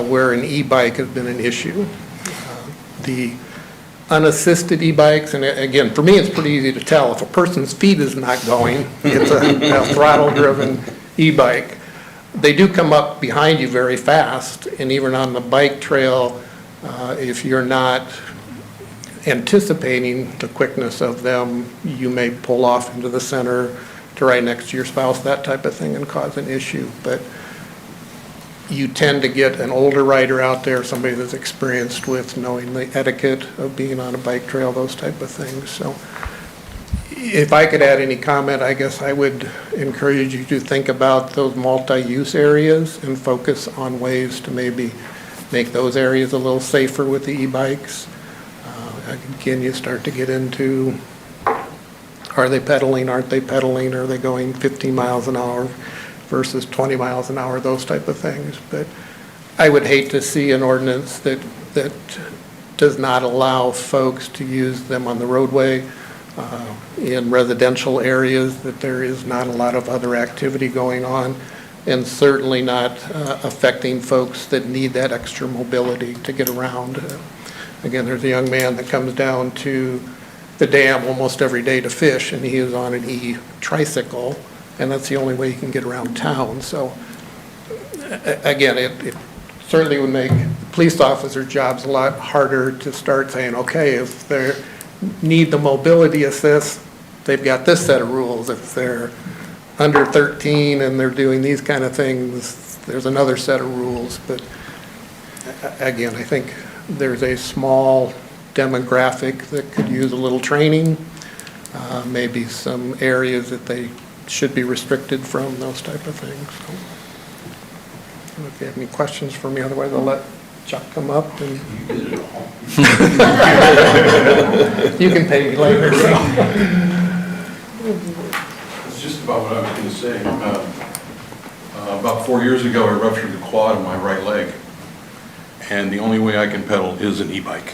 where an e-bike has been an issue. The unassisted e-bikes, and again, for me, it's pretty easy to tell. If a person's feet is not going, it's a throttle-driven e-bike. They do come up behind you very fast, and even on the bike trail, if you're not anticipating the quickness of them, you may pull off into the center to right next to your spouse, that type of thing, and cause an issue. But you tend to get an older rider out there, somebody that's experienced with knowing the etiquette of being on a bike trail, those type of things. So if I could add any comment, I guess I would encourage you to think about those multi-use areas and focus on ways to maybe make those areas a little safer with the e-bikes. Again, you start to get into, are they pedaling, aren't they pedaling, are they going 15 miles an hour versus 20 miles an hour, those type of things. But I would hate to see an ordinance that does not allow folks to use them on the roadway in residential areas, that there is not a lot of other activity going on, and certainly not affecting folks that need that extra mobility to get around. Again, there's a young man that comes down to the dam almost every day to fish, and he is on an e-tricycle, and that's the only way he can get around town. So, again, it certainly would make police officers' jobs a lot harder to start saying, okay, if they need the mobility assist, they've got this set of rules. If they're under 13 and they're doing these kind of things, there's another set of rules. But again, I think there's a small demographic that could use a little training, maybe some areas that they should be restricted from, those type of things. So, if you have any questions for me, otherwise I'll let Chuck come up and you can pay me later. It's just about what I was going to say. About 4 years ago, I ruptured the quad of my right leg, and the only way I can pedal is an e-bike,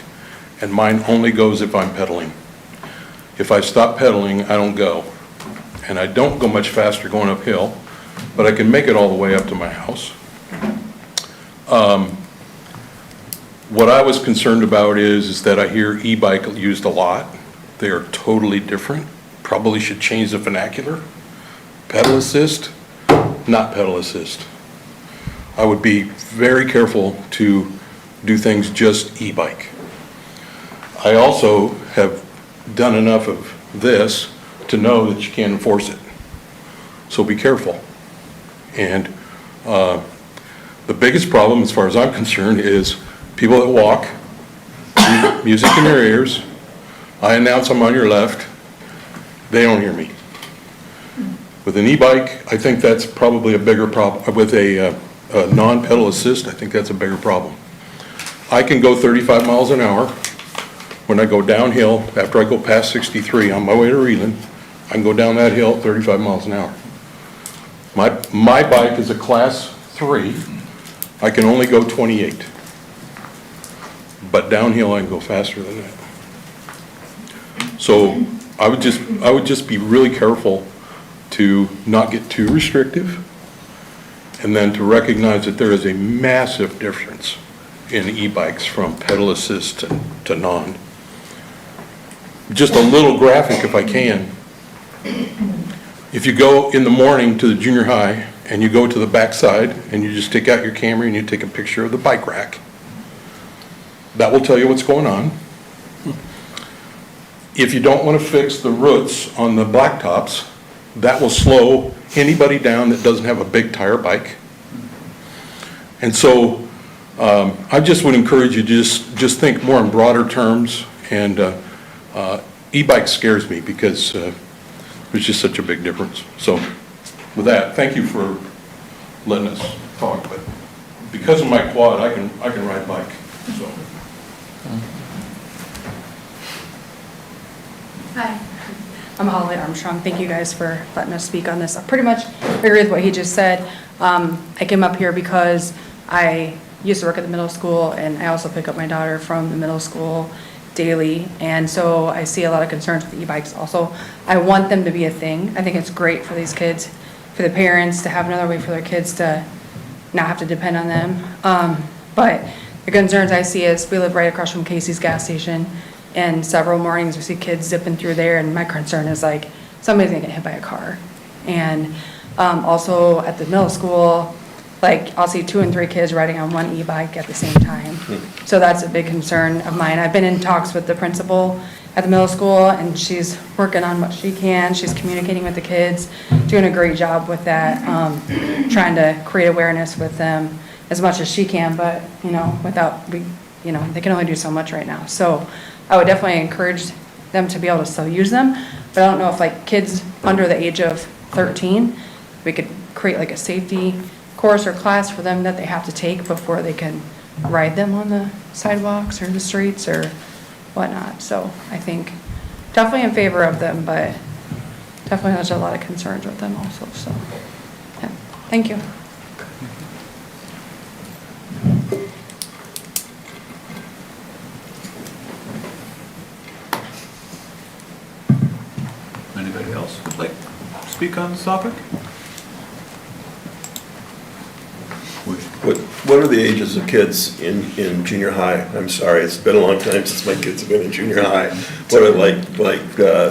and mine only goes if I'm pedaling. If I stop pedaling, I don't go, and I don't go much faster going uphill, but I can make it all the way up to my house. What I was concerned about is that I hear e-bike used a lot. They are totally different. Probably should change the vernacular. Pedal assist, not pedal assist. I would be very careful to do things just e-bike. I also have done enough of this to know that you can't enforce it. So be careful. And the biggest problem, as far as I'm concerned, is people that walk, music in their ears. I announce I'm on your left, they don't hear me. With an e-bike, I think that's probably a bigger problem. With a non-pedal assist, I think that's a bigger problem. I can go 35 miles an hour when I go downhill. After I go past 63 on my way to Reland, I can go down that hill 35 miles an hour. My bike is a class 3. I can only go 28. But downhill I can go faster than that. So I would just be really careful to not get too restrictive, and then to recognize that there is a massive difference in e-bikes from pedal assist to non. Just a little graphic if I can. If you go in the morning to the junior high and you go to the backside and you just take out your camera and you take a picture of the bike rack, that will tell you what's going on. If you don't want to fix the roots on the blacktops, that will slow anybody down that doesn't have a big tire bike. And so I just would encourage you to just think more in broader terms. And e-bike scares me because there's just such a big difference. So with that, thank you for letting us talk. But because of my quad, I can ride bike. So. Hi, I'm Holly Armstrong. Thank you guys for letting us speak on this. I pretty much agree with what he just said. I came up here because I used to work at the middle school, and I also pick up my daughter from the middle school daily, and so I see a lot of concerns with e-bikes also. I want them to be a thing. I think it's great for these kids, for the parents to have another way for their kids to not have to depend on them. But the concerns I see is we live right across from Casey's gas station, and several mornings we see kids zipping through there, and my concern is like somebody's gonna get hit by a car. And also at the middle school, like I'll see 2 and 3 kids riding on one e-bike at the same time. So that's a big concern of mine. I've been in talks with the principal at the middle school, and she's working on what she can. She's communicating with the kids, doing a great job with that, trying to create awareness with them as much as she can, but they can only do so much right now. So I would definitely encourage them to be able to still use them, but I don't know if like kids under the age of 13, we could create like a safety course or class for them that they have to take before they can ride them on the sidewalks or the streets or whatnot. So I think definitely in favor of them, but definitely there's a lot of concerns with them also. So yeah. Thank you. Anybody else would like to speak on this topic? What are the ages of kids in junior high? I'm sorry, it's been a long time since my kids have been in junior high. What are like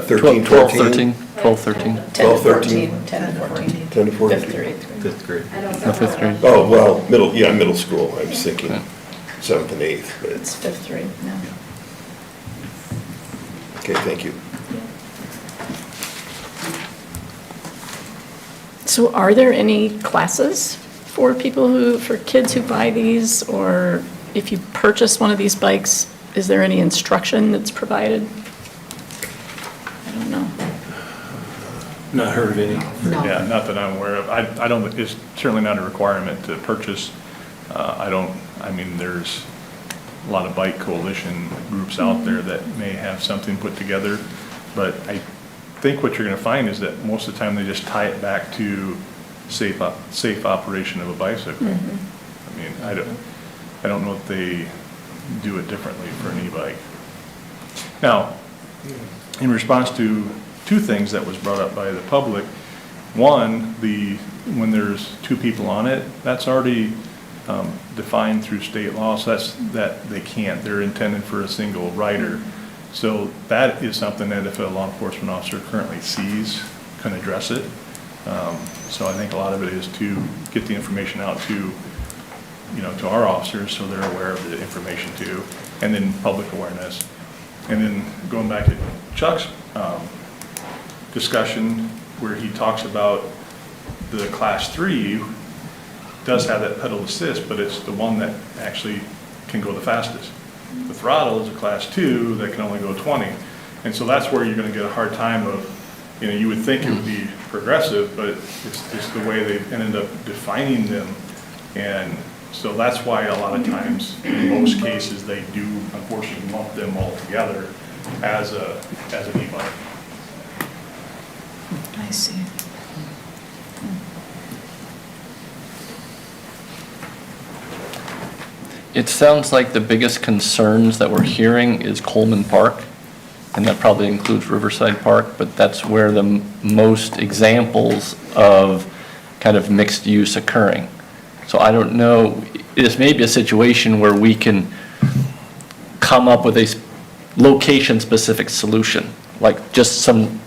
13, 12, 14? 12, 13. 12, 13? 10 to 14. 10 to 14? Fifth grade. Fifth grade. No, fifth grade. Oh, well, middle school. I was thinking 7th and 8th, but, It's fifth grade now. okay, thank you. So are there any classes for for kids who buy these? Or if you purchase one of these bikes, is there any instruction that's provided? I don't know. Not heard of any. No. Yeah, not that I'm aware of. I don't, it's certainly not a requirement to purchase. I mean, there's a lot of bike coalition groups out there that may have something put together, but I think what you're gonna find is that most of the time they just tie it back to safe operation of a bicycle. I mean, I don't know if they do it differently for an e-bike. Now, in response to two things that was brought up by the public, one, when there's two people on it, that's already defined through state law, so that they can't, they're intended for a single rider. So that is something that if a law enforcement officer currently sees, can address it. So I think a lot of it is to get the information out to, to our officers so they're aware of the information too, and then public awareness. And then going back to Chuck's discussion where he talks about the class 3 does have that pedal assist, but it's the one that actually can go the fastest. The throttle is a class 2 that can only go 20. And so that's where you're going to get a hard time of, you would think it would be progressive, but it's just the way they ended up defining them. And so that's why a lot of times, in most cases, they do unfortunately lump them all together as an e-bike. I see. It sounds like the biggest concerns that we're hearing is Coleman Park, and that probably includes Riverside Park, but that's where the most examples of kind of mixed use occurring. So I don't know, this may be a situation where we can come up with a location-specific solution, like just some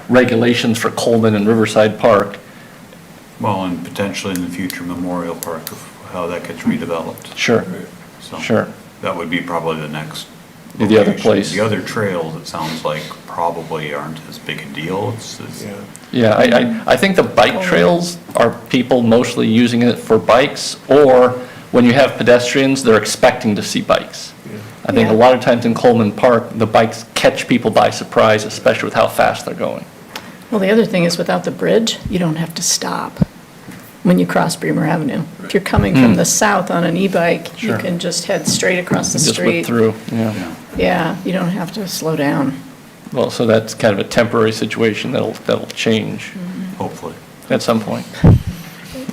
regulations for Coleman and Riverside Park. Well, and potentially in the future Memorial Park, of how that gets redeveloped. Sure, So sure. that would be probably the next The other location. place. The other trails, it sounds like, probably aren't as big a deal. Yeah, I think the bike trails are people mostly using it for bikes, or when you have pedestrians, they're expecting to see bikes. I think a lot of times in Coleman Park, the bikes catch people by surprise, especially with how fast they're going. Well, the other thing is without the bridge, you don't have to stop when you cross Bremer Avenue. If you're coming from the south on an e-bike, you Sure. can just head straight across the Just street. whip through, yeah. Yeah, you don't have to slow down. Well, so that's kind of a temporary situation that'll change Hopefully. at some point,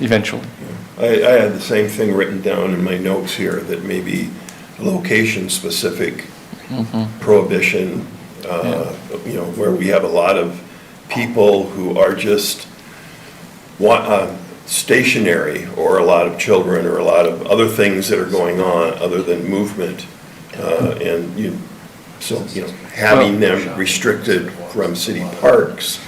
eventually. I had the same thing written down in my notes here, that maybe location-specific prohibition, where we have a lot of people who are just stationary, or a lot of children, or a lot of other things that are going on other than movement. Having them restricted from city parks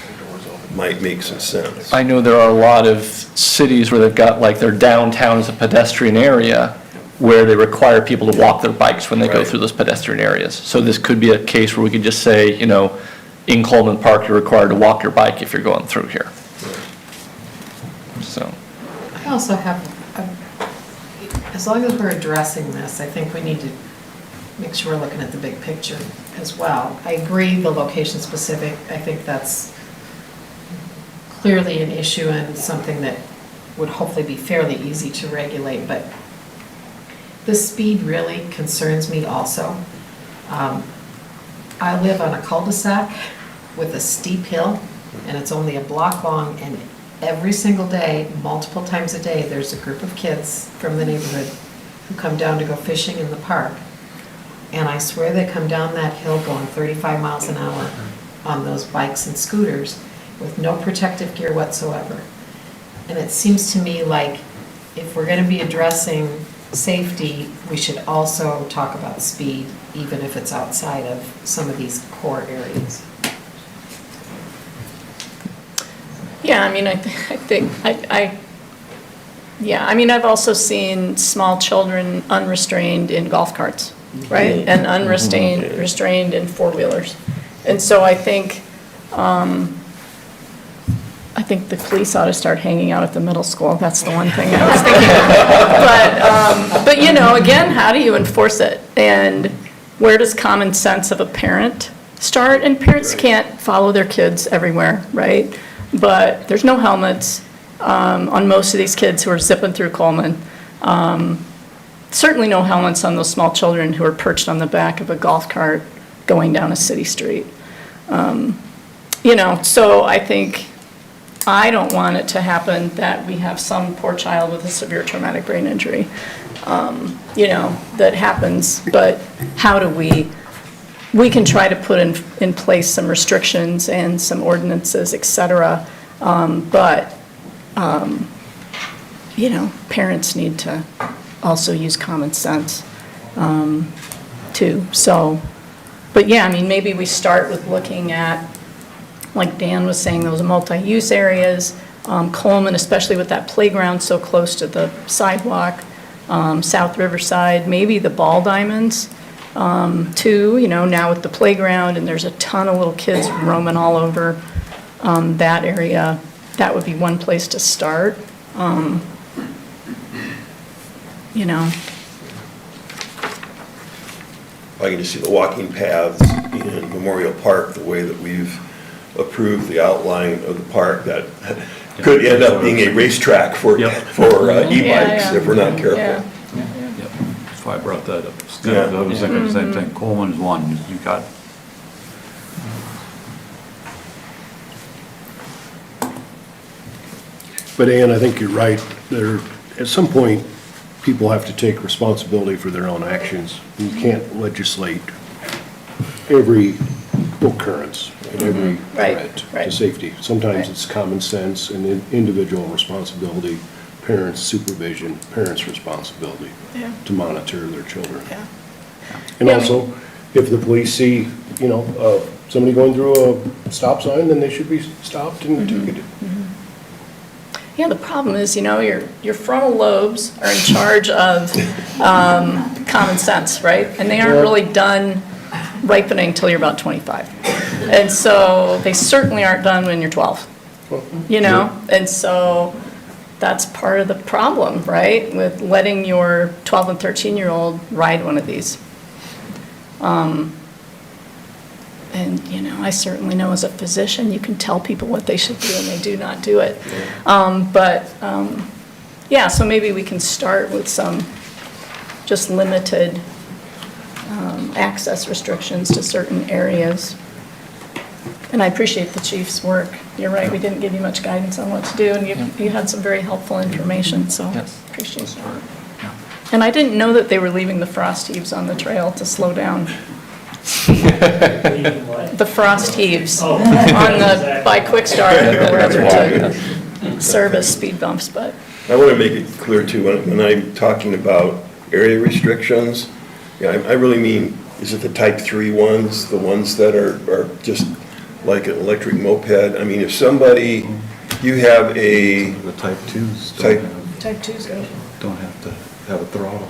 might make some sense. I know there are a lot of cities where they've got like their downtown as a pedestrian area where they require people to walk their bikes when they go Right. through those pedestrian areas. So this could be a case where we could just say, in Coleman Park, you're required to walk your bike if you're going through here. So, I also have, as long as we're addressing this, I think we need to make sure we're looking at the big picture as well. I agree, the location specific, I think that's clearly an issue and something that would hopefully be fairly easy to regulate, but the speed really concerns me also. I live on a cul-de-sac with a steep hill, and it's only a block long, and every single day, multiple times a day, there's a group of kids from the neighborhood who come down to go fishing in the park. And I swear they come down that hill going 35 miles an hour on those bikes and scooters with no protective gear whatsoever. And it seems to me like if we're gonna be addressing safety, we should also talk about speed, even if it's outside of some of these core areas. Yeah, I mean, yeah, I mean, I've also seen small children unrestrained in golf carts, right? And restrained in four-wheelers. And so I think the police ought to start hanging out at the middle school. That's the one thing I was thinking of. But you know, again, how do you enforce it? And where does common sense of a parent start? And parents can't follow their kids everywhere, right? But there's no helmets on most of these kids who are zipping through Coleman. Certainly no helmets on those small children who are perched on the back of a golf cart going down a city street. You know, so I think I don't want it to happen that we have some poor child with a severe traumatic brain injury, you know, that happens. But how do we can try to put in place some restrictions and some ordinances, et cetera. But, you know, parents need to also use common sense, too. So, but yeah, I mean, maybe we start with looking at, like Dan was saying, those multi-use areas, Coleman, especially with that playground so close to the sidewalk, South Riverside, maybe the ball diamonds, too, you know, now with the playground, and there's a ton of little kids roaming all over that area. That would be one place to start. You know. I can just see the walking paths in Memorial Park, the way that we've approved the outline of the park, that could end up being a racetrack for e-bikes if we're not careful. Yeah. That's why I brought that up. Yeah. I was thinking the same thing. Coleman's one, you got. But Ann, I think you're right. At some point, people have to take responsibility for their own actions. You can't legislate every occurrence and every threat to safety. Sometimes it's common sense and individual responsibility, parents' supervision, parents' responsibility to monitor their children. Yeah. And also, if the police see, you know, somebody going through a stop sign, then they should be stopped and ticketed. Yeah, the problem is, you know, your frontal lobes are in charge of common sense, right? And they aren't really done ripening until you're about 25. And so they certainly aren't done when you're 12, you know? And so that's part of the problem, right? With letting your 12 and 13-year-old ride one of these. And, you know, I certainly know as a physician, you can tell people what they should do and they do not do it. Yeah, so maybe we can start with some just limited access restrictions to certain areas. And I appreciate the chief's work. You're right, we didn't give you much guidance on what to do, and you had some very helpful information, so appreciate that. And I didn't know that they were leaving the frost heaves on the trail to slow down. The frost heaves on the, by Quick Start or wherever to serve as speed bumps, but. I want to make it clear too, when I'm talking about area restrictions, yeah, I really mean, is it the type 3 ones, the ones that are just like an electric moped? I mean, if somebody, you have a. The type 2s Type 2's good. don't have to have a throttle.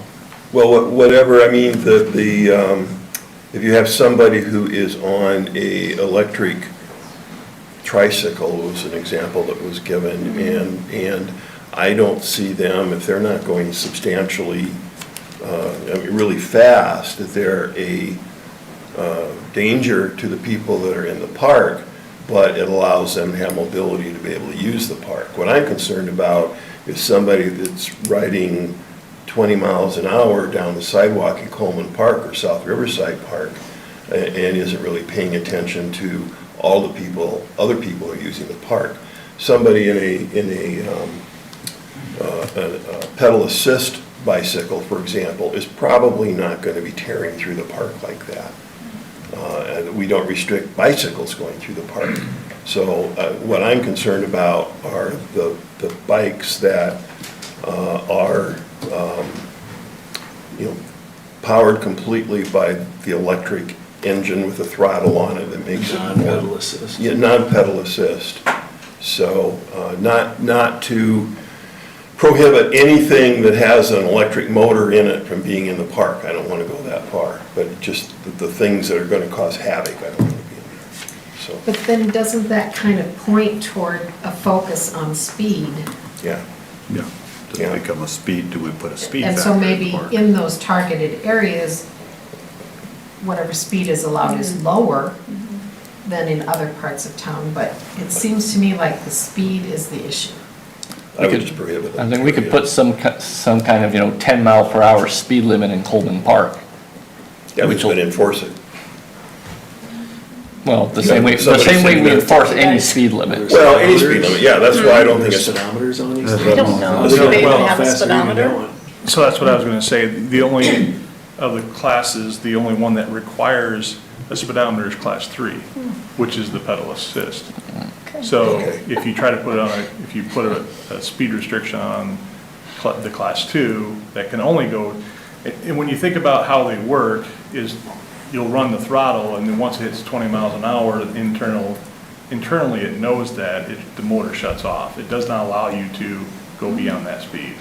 Well, whatever, I mean, if you have somebody who is on a electric tricycle, was an example that was given, and I don't see them, if they're not going substantially, really fast, that they're a danger to the people that are in the park, but it allows them to have mobility to be able to use the park. What I'm concerned about is somebody that's riding 20 miles an hour down the sidewalk in Coleman Park or South Riverside Park and isn't really paying attention to all the people, other people who are using the park. Somebody in a pedal assist bicycle, for example, is probably not going to be tearing through the park like that. And we don't restrict bicycles going through the park. So what I'm concerned about are the bikes that are, you know, powered completely by the electric engine with a throttle on it that makes it more. Non-pedal assist. Yeah, non-pedal assist. So, not to prohibit anything that has an electric motor in it from being in the park. I don't want to go that far, but just the things that are going to cause havoc, I don't want to be in there. So, But then doesn't that kind of point toward a focus on speed? yeah. Yeah. Does it become a speed, do we put a speed And factor so in maybe park? in those targeted areas, whatever speed is allowed is lower than in other parts of town, but it seems to me like the speed is the issue. I would just prohibit it. I think we could put some kind of, 10-mile-per-hour speed limit in Coleman Park. Yeah, we should enforce it. Well, the same way we enforce any speed limit. Well, any speed limit, yeah, that's why I don't think it's. Speedometers on these? I don't know. We Do don't they know even how have a fast they're even speedometer? going. So that's what I was gonna say, the only, of the classes, the only one that requires a speedometer is class 3, which is the pedal assist. So Okay. if you try to put it on if you put a speed restriction on the class 2, that can only go, and when you think about how they work, is you'll run the throttle, and then once it hits 20 miles an hour, internally it knows that the motor shuts off. It does not allow you to go beyond that speed,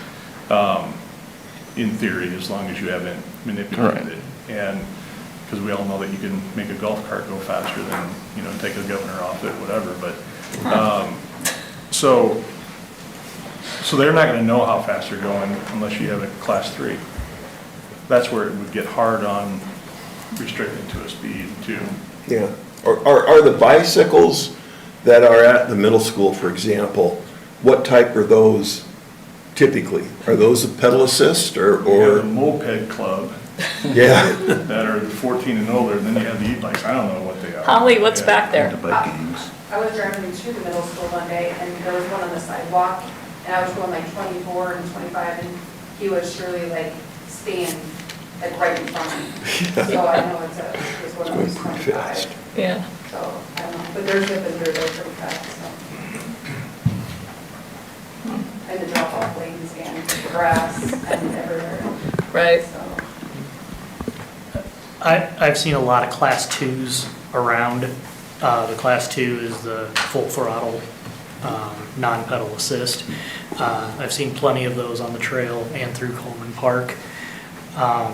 in theory, as long as you haven't manipulated it. And, because we all know that you can make a golf cart go faster than, take a governor off it, whatever, but, so they're not gonna know how fast they're going unless you have a class 3. That's where it would get hard on restricting to a speed too. Yeah. Are the bicycles that are at the middle school, for example, what type are those typically? Are those a pedal assist You have or? the moped club Yeah. that are 14 and older, and then you have the e-bikes, I don't know what they are. Holly, what's Yeah. back there? The bike gangs. I was driving to the middle school one day, and there was one on the sidewalk, and I was going like 24 and 25, and he was surely like staying like right in front of me. So I know it's one of those Going pretty 25. fast. Yeah. So, I don't know, but they're zipping through there pretty fast, so. And the drop-off lanes and the grass and everywhere. Right. So, I've seen a lot of class 2s around. The class 2 is the full throttle, non-pedal assist. I've seen plenty of those on the trail and through Coleman Park. I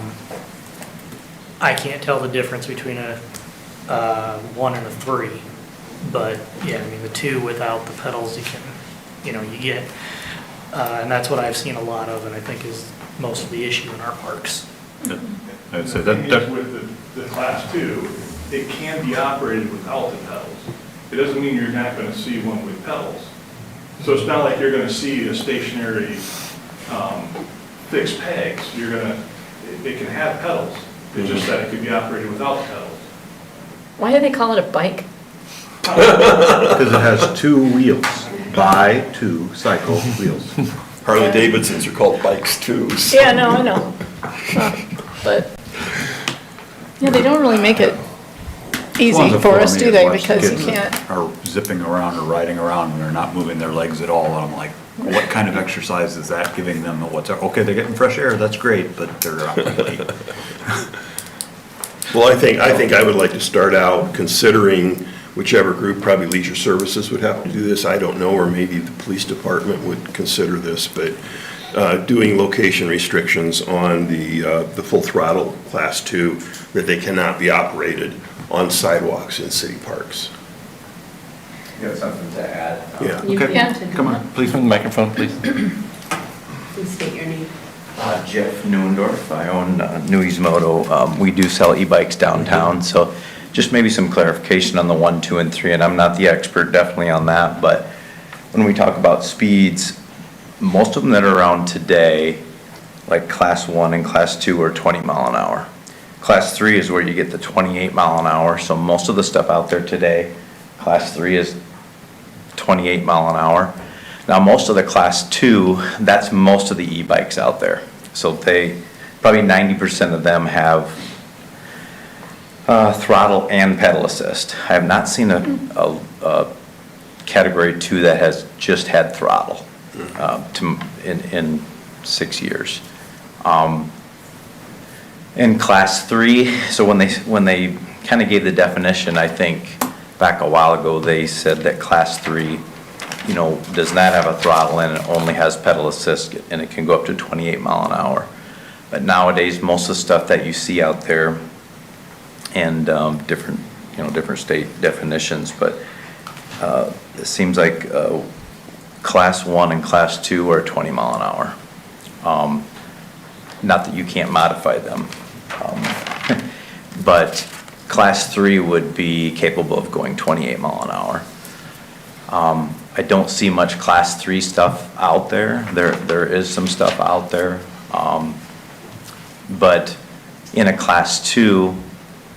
can't tell the difference between a 1 and a 3, but yeah, I mean, the 2 without the pedals, you get. And that's what I've seen a lot of, and I think is most of the issue in our parks. I'd say The thing that, is with the class 2, it can be operated without the pedals. It doesn't mean you're not gonna see one with pedals. So it's not like you're gonna see a stationary, fixed pegs. It can have pedals. It's just that it could be operated without pedals. Why do they call it a bike? Because it has 2 wheels, two cycle wheels. Harley Davidsons are called bikes too. so- Yeah, no, I know. But, yeah, they don't really make it easy for us, do they? Because you can't. Are zipping around or riding around and they're not moving their legs at all, and I'm like, what kind of exercise is that giving them? Okay, they're getting fresh air, that's great, but they're out late. Well, I think I would like to start out considering whichever group, probably Leisure Services would have to do this, I don't know, or maybe the police department would consider this, but doing location restrictions on the full throttle class 2, that they cannot be operated on sidewalks in city parks. You got something to add? Yeah, You- okay, yeah. come on. Please, from the microphone, please. Please state your name. Jeff Neundorf, I own Newey's Moto. We do sell e-bikes downtown, so just maybe some clarification on the 1, 2, and 3, and I'm not the expert definitely on that, but when we talk about speeds, most of them that are around today, like class 1 and class 2 are 20 mile an hour. Class 3 is where you get the 28 mile an hour, so most of the stuff out there today, class 3 is 28 mile an hour. Now, most of the class 2, that's most of the e-bikes out there. So probably 90% of them have throttle and pedal assist. I have not seen a category 2 that has just had throttle in 6 years. In class 3, so when they kind of gave the definition, I think back a while ago, they said that class 3, you know, does not have a throttle and it only has pedal assist and it can go up to 28 mile an hour. But nowadays, most of the stuff that you see out there and different state definitions, but it seems like class 1 and class 2 are 20 mile an hour. Not that you can't modify them, but class 3 would be capable of going 28 mile an hour. I don't see much class 3 stuff out there. There is some stuff out there. But in a class 2,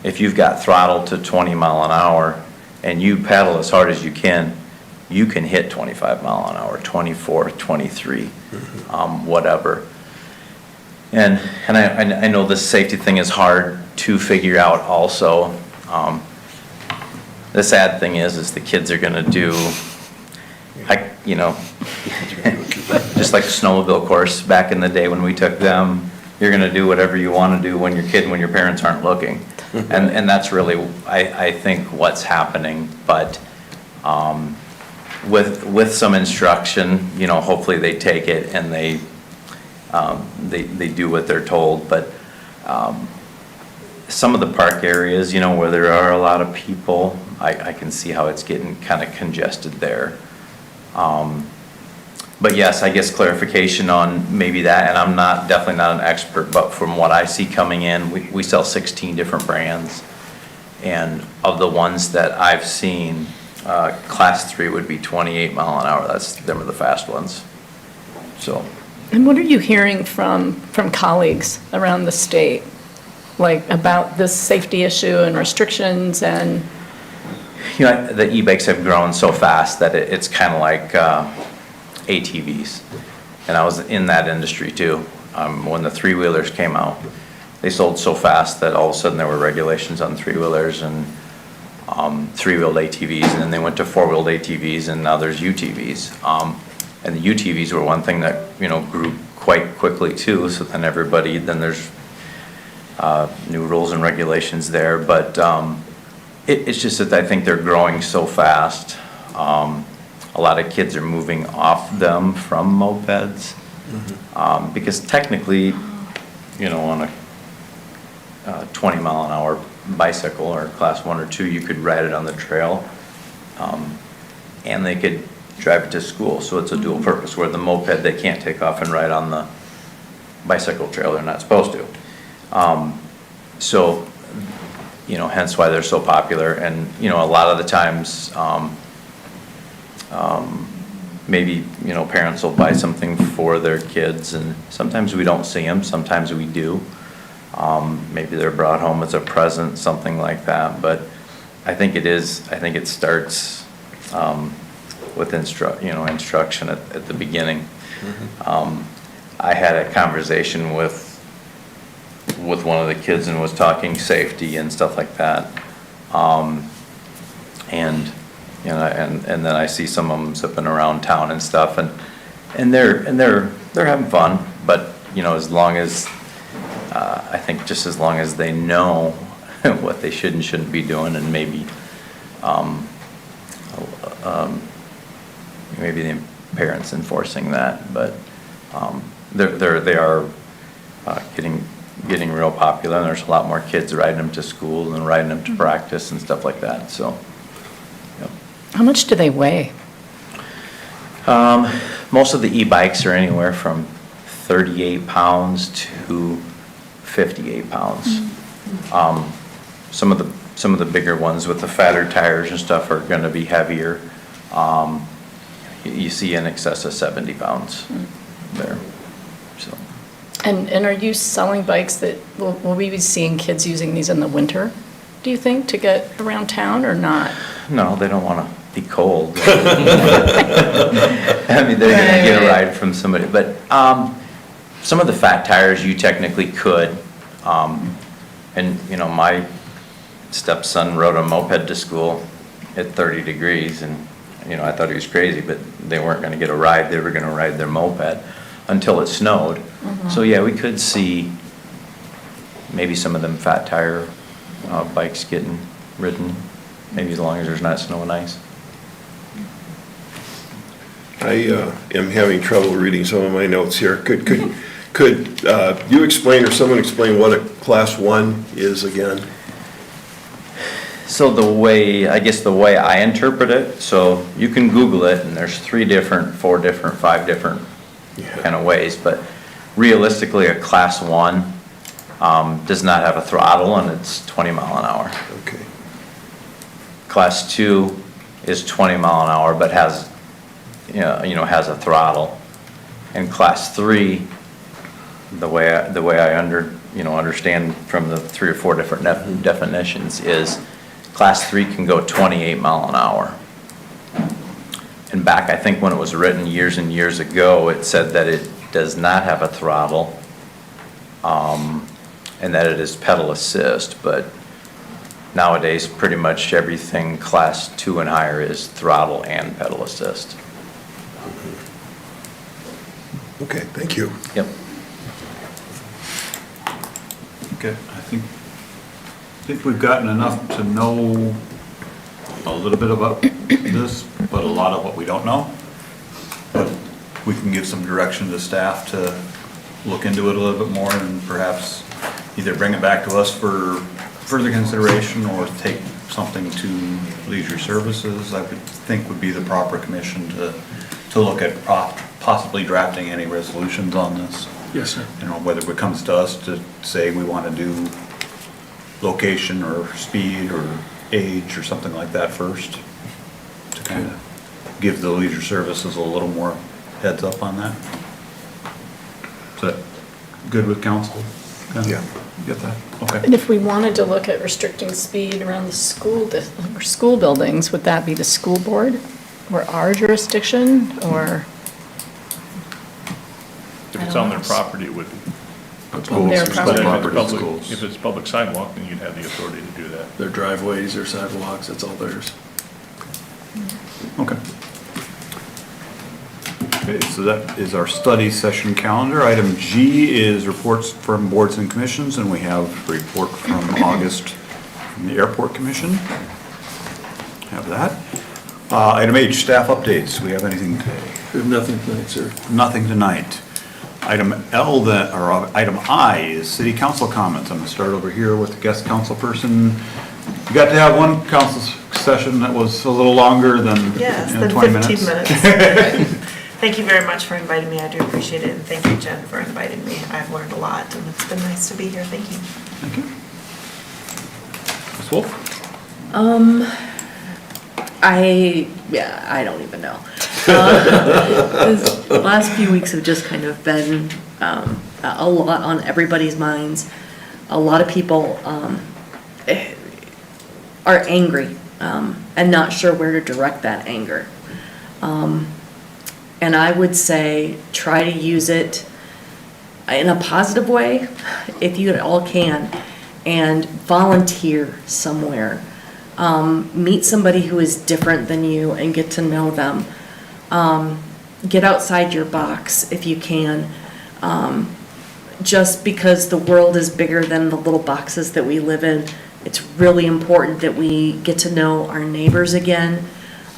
if you've got throttle to 20 mile an hour and you pedal as hard as you can hit 25 mile an hour, 24, 23, whatever. And I know this safety thing is hard to figure out also. The sad thing is the kids are gonna do, just like the snowmobile course back in the day when we took them, you're gonna do whatever you wanna do when you're a kid and when your parents aren't looking. And that's really, I think, what's happening. But with some instruction, hopefully they take it and they do what they're told. But some of the park areas, where there are a lot of people, I can see how it's getting kind of congested there. But yes, I guess clarification on maybe that, and I'm definitely not an expert, but from what I see coming in, we sell 16 different brands. And of the ones that I've seen, class 3 would be 28 mile an hour. Them are the fast ones. So. And what are you hearing from colleagues around the state, like about this safety issue and restrictions and? The e-bikes have grown so fast that it's kind of like ATVs. And I was in that industry too. When the three-wheelers came out, they sold so fast that all of a sudden there were regulations on three-wheelers and three-wheeled ATVs, and then they went to four-wheeled ATVs, and now there's UTVs. And the UTVs were one thing that, grew quite quickly too, so then there's new rules and regulations there, but it's just that I think they're growing so fast. A lot of kids are moving off them from mopeds, because technically, on a 20 mile an hour bicycle or class 1 or 2, you could ride it on the trail, and they could drive it to school. So it's a dual purpose, where the moped, they can't take off and ride on the bicycle trail. They're not supposed to. So, hence why they're so popular. And, a lot of the times, maybe, parents will buy something for their kids, and sometimes we don't see them, sometimes we do. Maybe they're brought home as a present, something like that. But I think it starts with instruction at the beginning. I had a conversation with one of the kids and was talking safety and stuff like that. And then I see some of them zipping around town and stuff, and they're having fun. But as long as I think just as long as they know what they should and shouldn't be doing, and maybe the parents enforcing that. But they are getting real popular, and there's a lot more kids riding them to school and riding them to practice and stuff like that. So. How much do they weigh? Most of the e-bikes are anywhere from 38 pounds to 58 pounds. Some of the bigger ones with the fatter tires and stuff are going to be heavier. You see in excess of 70 pounds there. So. And are you selling bikes that will we be seeing kids using these in the winter? Do you think, to get around town or not? No, they don't want to be cold. I mean, they're going to get a ride from somebody. But some of the fat tires you technically could. And, my stepson rode a moped to school at 30 degrees. And, I thought he was crazy, but they weren't going to get a ride. They were going to ride their moped. until it snowed. So yeah, we could see maybe some of them fat tire bikes getting ridden, maybe as long as there's not snow and ice. I am having trouble reading some of my notes here. Could you explain, or someone explain what a Class 1 is again? So I guess the way I interpret it, so you can Google it, and there's 3 different, 4 different, 5 different kind of ways, but realistically, a Class 1 does not have a throttle, and it's 20 mile an hour. Okay. Class 2 is 20 mile an hour, but has a throttle. And Class 3, the way I understand from the 3 or 4 different definitions is Class 3 can go 28 mile an hour. And back, I think when it was written years and years ago, it said that it does not have a throttle, and that it is pedal assist, but nowadays, pretty much everything Class 2 and higher is throttle and pedal assist. Okay, thank you. Yep. Okay, I think we've gotten enough to know a little bit about this, but a lot of what we don't know. But we can give some direction to staff to look into it a little bit more and perhaps either bring it back to us for further consideration or take something to Leisure Services. I would think would be the proper commission to look at possibly drafting any resolutions on this. Yes, sir. You know, whether it comes to us to say we want to do location or speed or age or something like that first, to kind of give the Leisure Services a little more heads up on that. Is that good with council? Yeah. You get that? Okay. And if we wanted to look at restricting speed around the school buildings, would that be the school board or our jurisdiction, or? If it's on their property, it would be. On their property. If it's public sidewalk, then you'd have the authority to do that. Their driveways, their sidewalks, that's all theirs. Okay. Okay, so that is our study session calendar. Item G is reports from boards and commissions, and we have a report from August from the Airport Commission. Have that. Item H, staff updates. Do we have anything today? We have nothing tonight, sir. Nothing tonight. Item L, item I is city council comments. I'm gonna start over here with the guest council person. You got to have one council session that was a little longer than, Yes, you know, than 20 15 minutes. minutes. Thank you very much for inviting me. I do appreciate it, and thank you, Jen, for inviting me. I've learned a lot, and it's been nice to be here. Thank you. Thank you. Ms. Wolf? I don't even know. The last few weeks have just kind of been a lot on everybody's minds. A lot of people are angry and not sure where to direct that anger. And I would say try to use it in a positive way, if you all can, and volunteer somewhere. Meet somebody who is different than you and get to know them. Get outside your box if you can. Just because the world is bigger than the little boxes that we live in, it's really important that we get to know our neighbors again,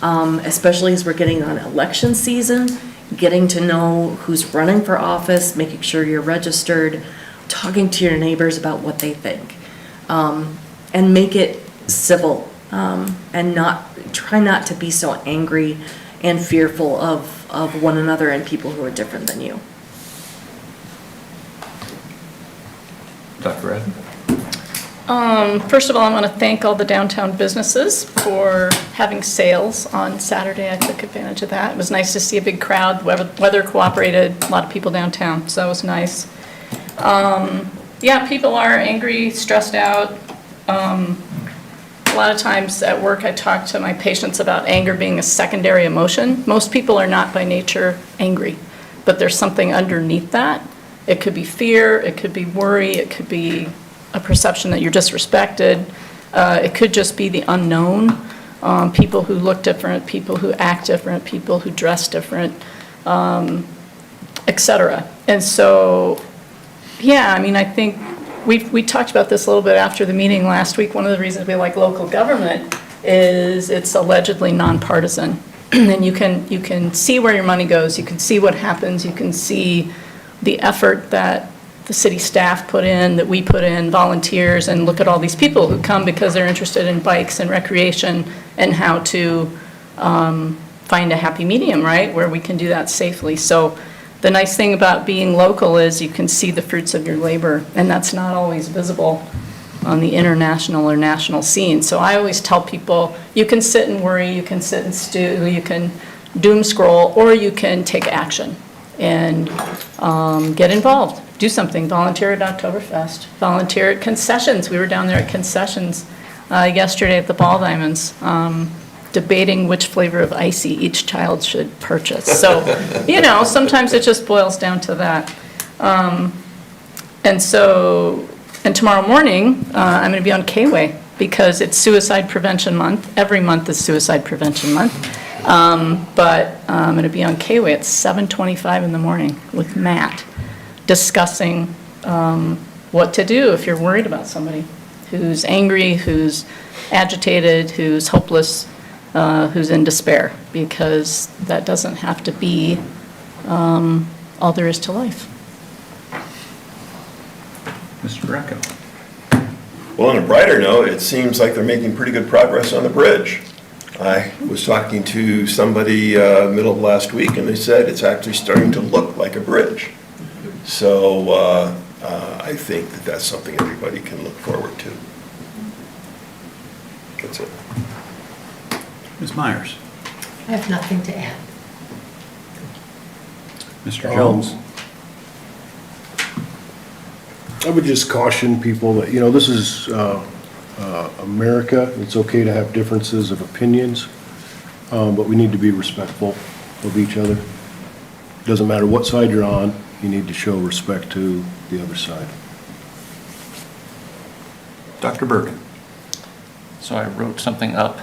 especially as we're getting on election season, getting to know who's running for office, making sure you're registered, talking to your neighbors about what they think. And make it civil, and try not to be so angry and fearful of one another and people who are different than you. Dr. Redden? First of all, I want to thank all the downtown businesses for having sales on Saturday. I took advantage of that. It was nice to see a big crowd. Weather cooperated, a lot of people downtown, so it was nice. Yeah, people are angry, stressed out. A lot of times at work, I talk to my patients about anger being a secondary emotion. Most people are not by nature angry, but there's something underneath that. It could be fear, it could be worry, it could be a perception that you're disrespected. It could just be the unknown. People who look different, people who act different, people who dress different. And et cetera. And so, yeah, I mean, I think we talked about this a little bit after the meeting last week. One of the reasons we like local government is it's allegedly nonpartisan. And you can see where your money goes, you can see what happens, you can see the effort that the city staff put in, that we put in, volunteers, and look at all these people who come because they're interested in bikes and recreation and how to find a happy medium, right, where we can do that safely. So the nice thing about being local is you can see the fruits of your labor, and that's not always visible on the international or national scene. So I always tell people, you can sit and worry, you can sit and stew, you can doom scroll, or you can take action and get involved. Do something, volunteer at Oktoberfest, volunteer at concessions. We were down there at concessions yesterday at the Ball Diamonds, debating which flavor of icy each child should purchase. So, you know, sometimes it just boils down to that. And tomorrow morning, I'm going to be on K-Way because it's Suicide Prevention Month. Every month is Suicide Prevention Month. But I'm going to be on K-Way at 7:25 in the morning with Matt, discussing what to do if you're worried about somebody who's angry, who's agitated, who's hopeless, who's in despair, because that doesn't have to be all there is to life. Mr. Greco. Well, on a brighter note, it seems like they're making pretty good progress on the bridge. I was talking to somebody middle of last week, and they said it's actually starting to look like a bridge. So I think that that's something everybody can look forward to. That's it. Ms. Myers. I have nothing to add. Mr. Jones. I would just caution people that, you know, this is America. It's okay to have differences of opinions, but we need to be respectful of each other. Doesn't matter what side you're on, you need to show respect to the other side. Dr. Bergen. So I wrote something up.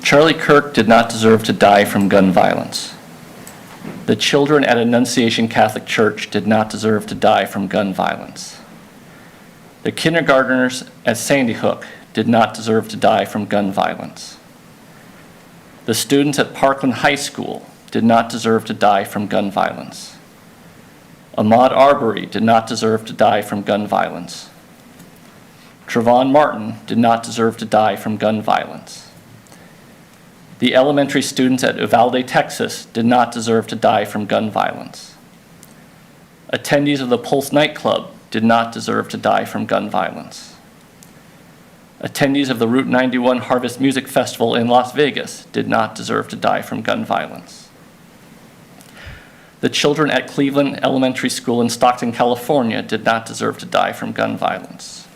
Charlie Kirk did not deserve to die from gun violence. The children at Annunciation Catholic Church did not deserve to die from gun violence. The kindergartners at Sandy Hook did not deserve to die from gun violence. The students at Parkland High School did not deserve to die from gun violence. Ahmaud Arbery did not deserve to die from gun violence. Trayvon Martin did not deserve to die from gun violence. The elementary students at Uvalde, Texas did not deserve to die from gun violence. Attendees of the Pulse nightclub did not deserve to die from gun violence. Attendees of the Route 91 Harvest Music Festival in Las Vegas did not deserve to die from gun violence. The children at Cleveland Elementary School in Stockton, California did not deserve to die from gun violence.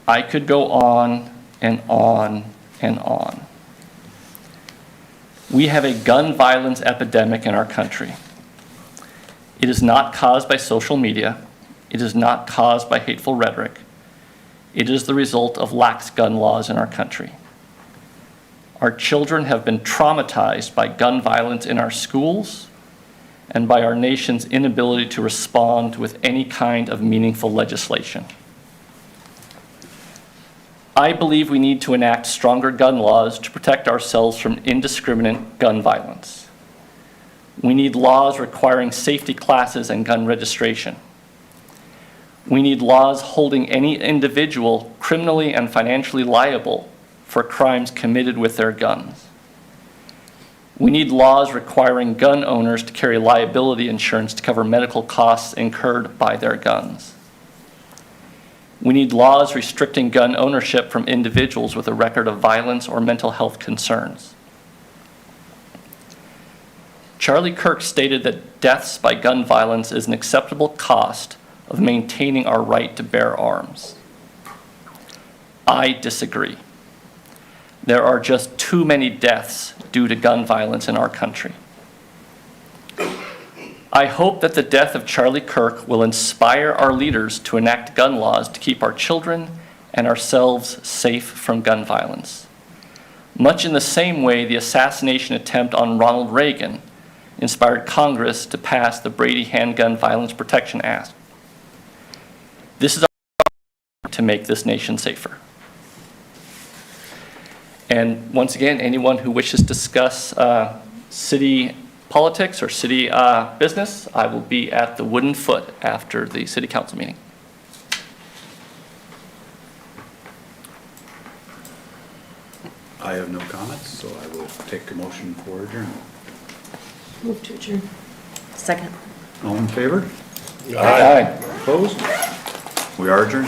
I could go on and on and on. We have a gun violence epidemic in our country. It is not caused by social media. It is not caused by hateful rhetoric. It is the result of lax gun laws in our country. Our children have been traumatized by gun violence in our schools and by our nation's inability to respond with any kind of meaningful legislation. I believe we need to enact stronger gun laws to protect ourselves from indiscriminate gun violence. We need laws requiring safety classes and gun registration. We need laws holding any individual criminally and financially liable for crimes committed with their guns. We need laws requiring gun owners to carry liability insurance to cover medical costs incurred by their guns. We need laws restricting gun ownership from individuals with a record of violence or mental health concerns. Charlie Kirk stated that deaths by gun violence is an acceptable cost of maintaining our right to bear arms. I disagree. There are just too many deaths due to gun violence in our country. I hope that the death of Charlie Kirk will inspire our leaders to enact gun laws to keep our children and ourselves safe from gun violence. Much in the same way the assassination attempt on Ronald Reagan inspired Congress to pass the Brady Handgun Violence Protection Act. This is our to make this nation safer. And once again, anyone who wishes to discuss city politics or city business, I will be at the Wooden Foot after the city council meeting. I have no comments, so I will take a motion for adjournment. Move to adjourn. Second. All in favor? Aye. Opposed? We are adjourned.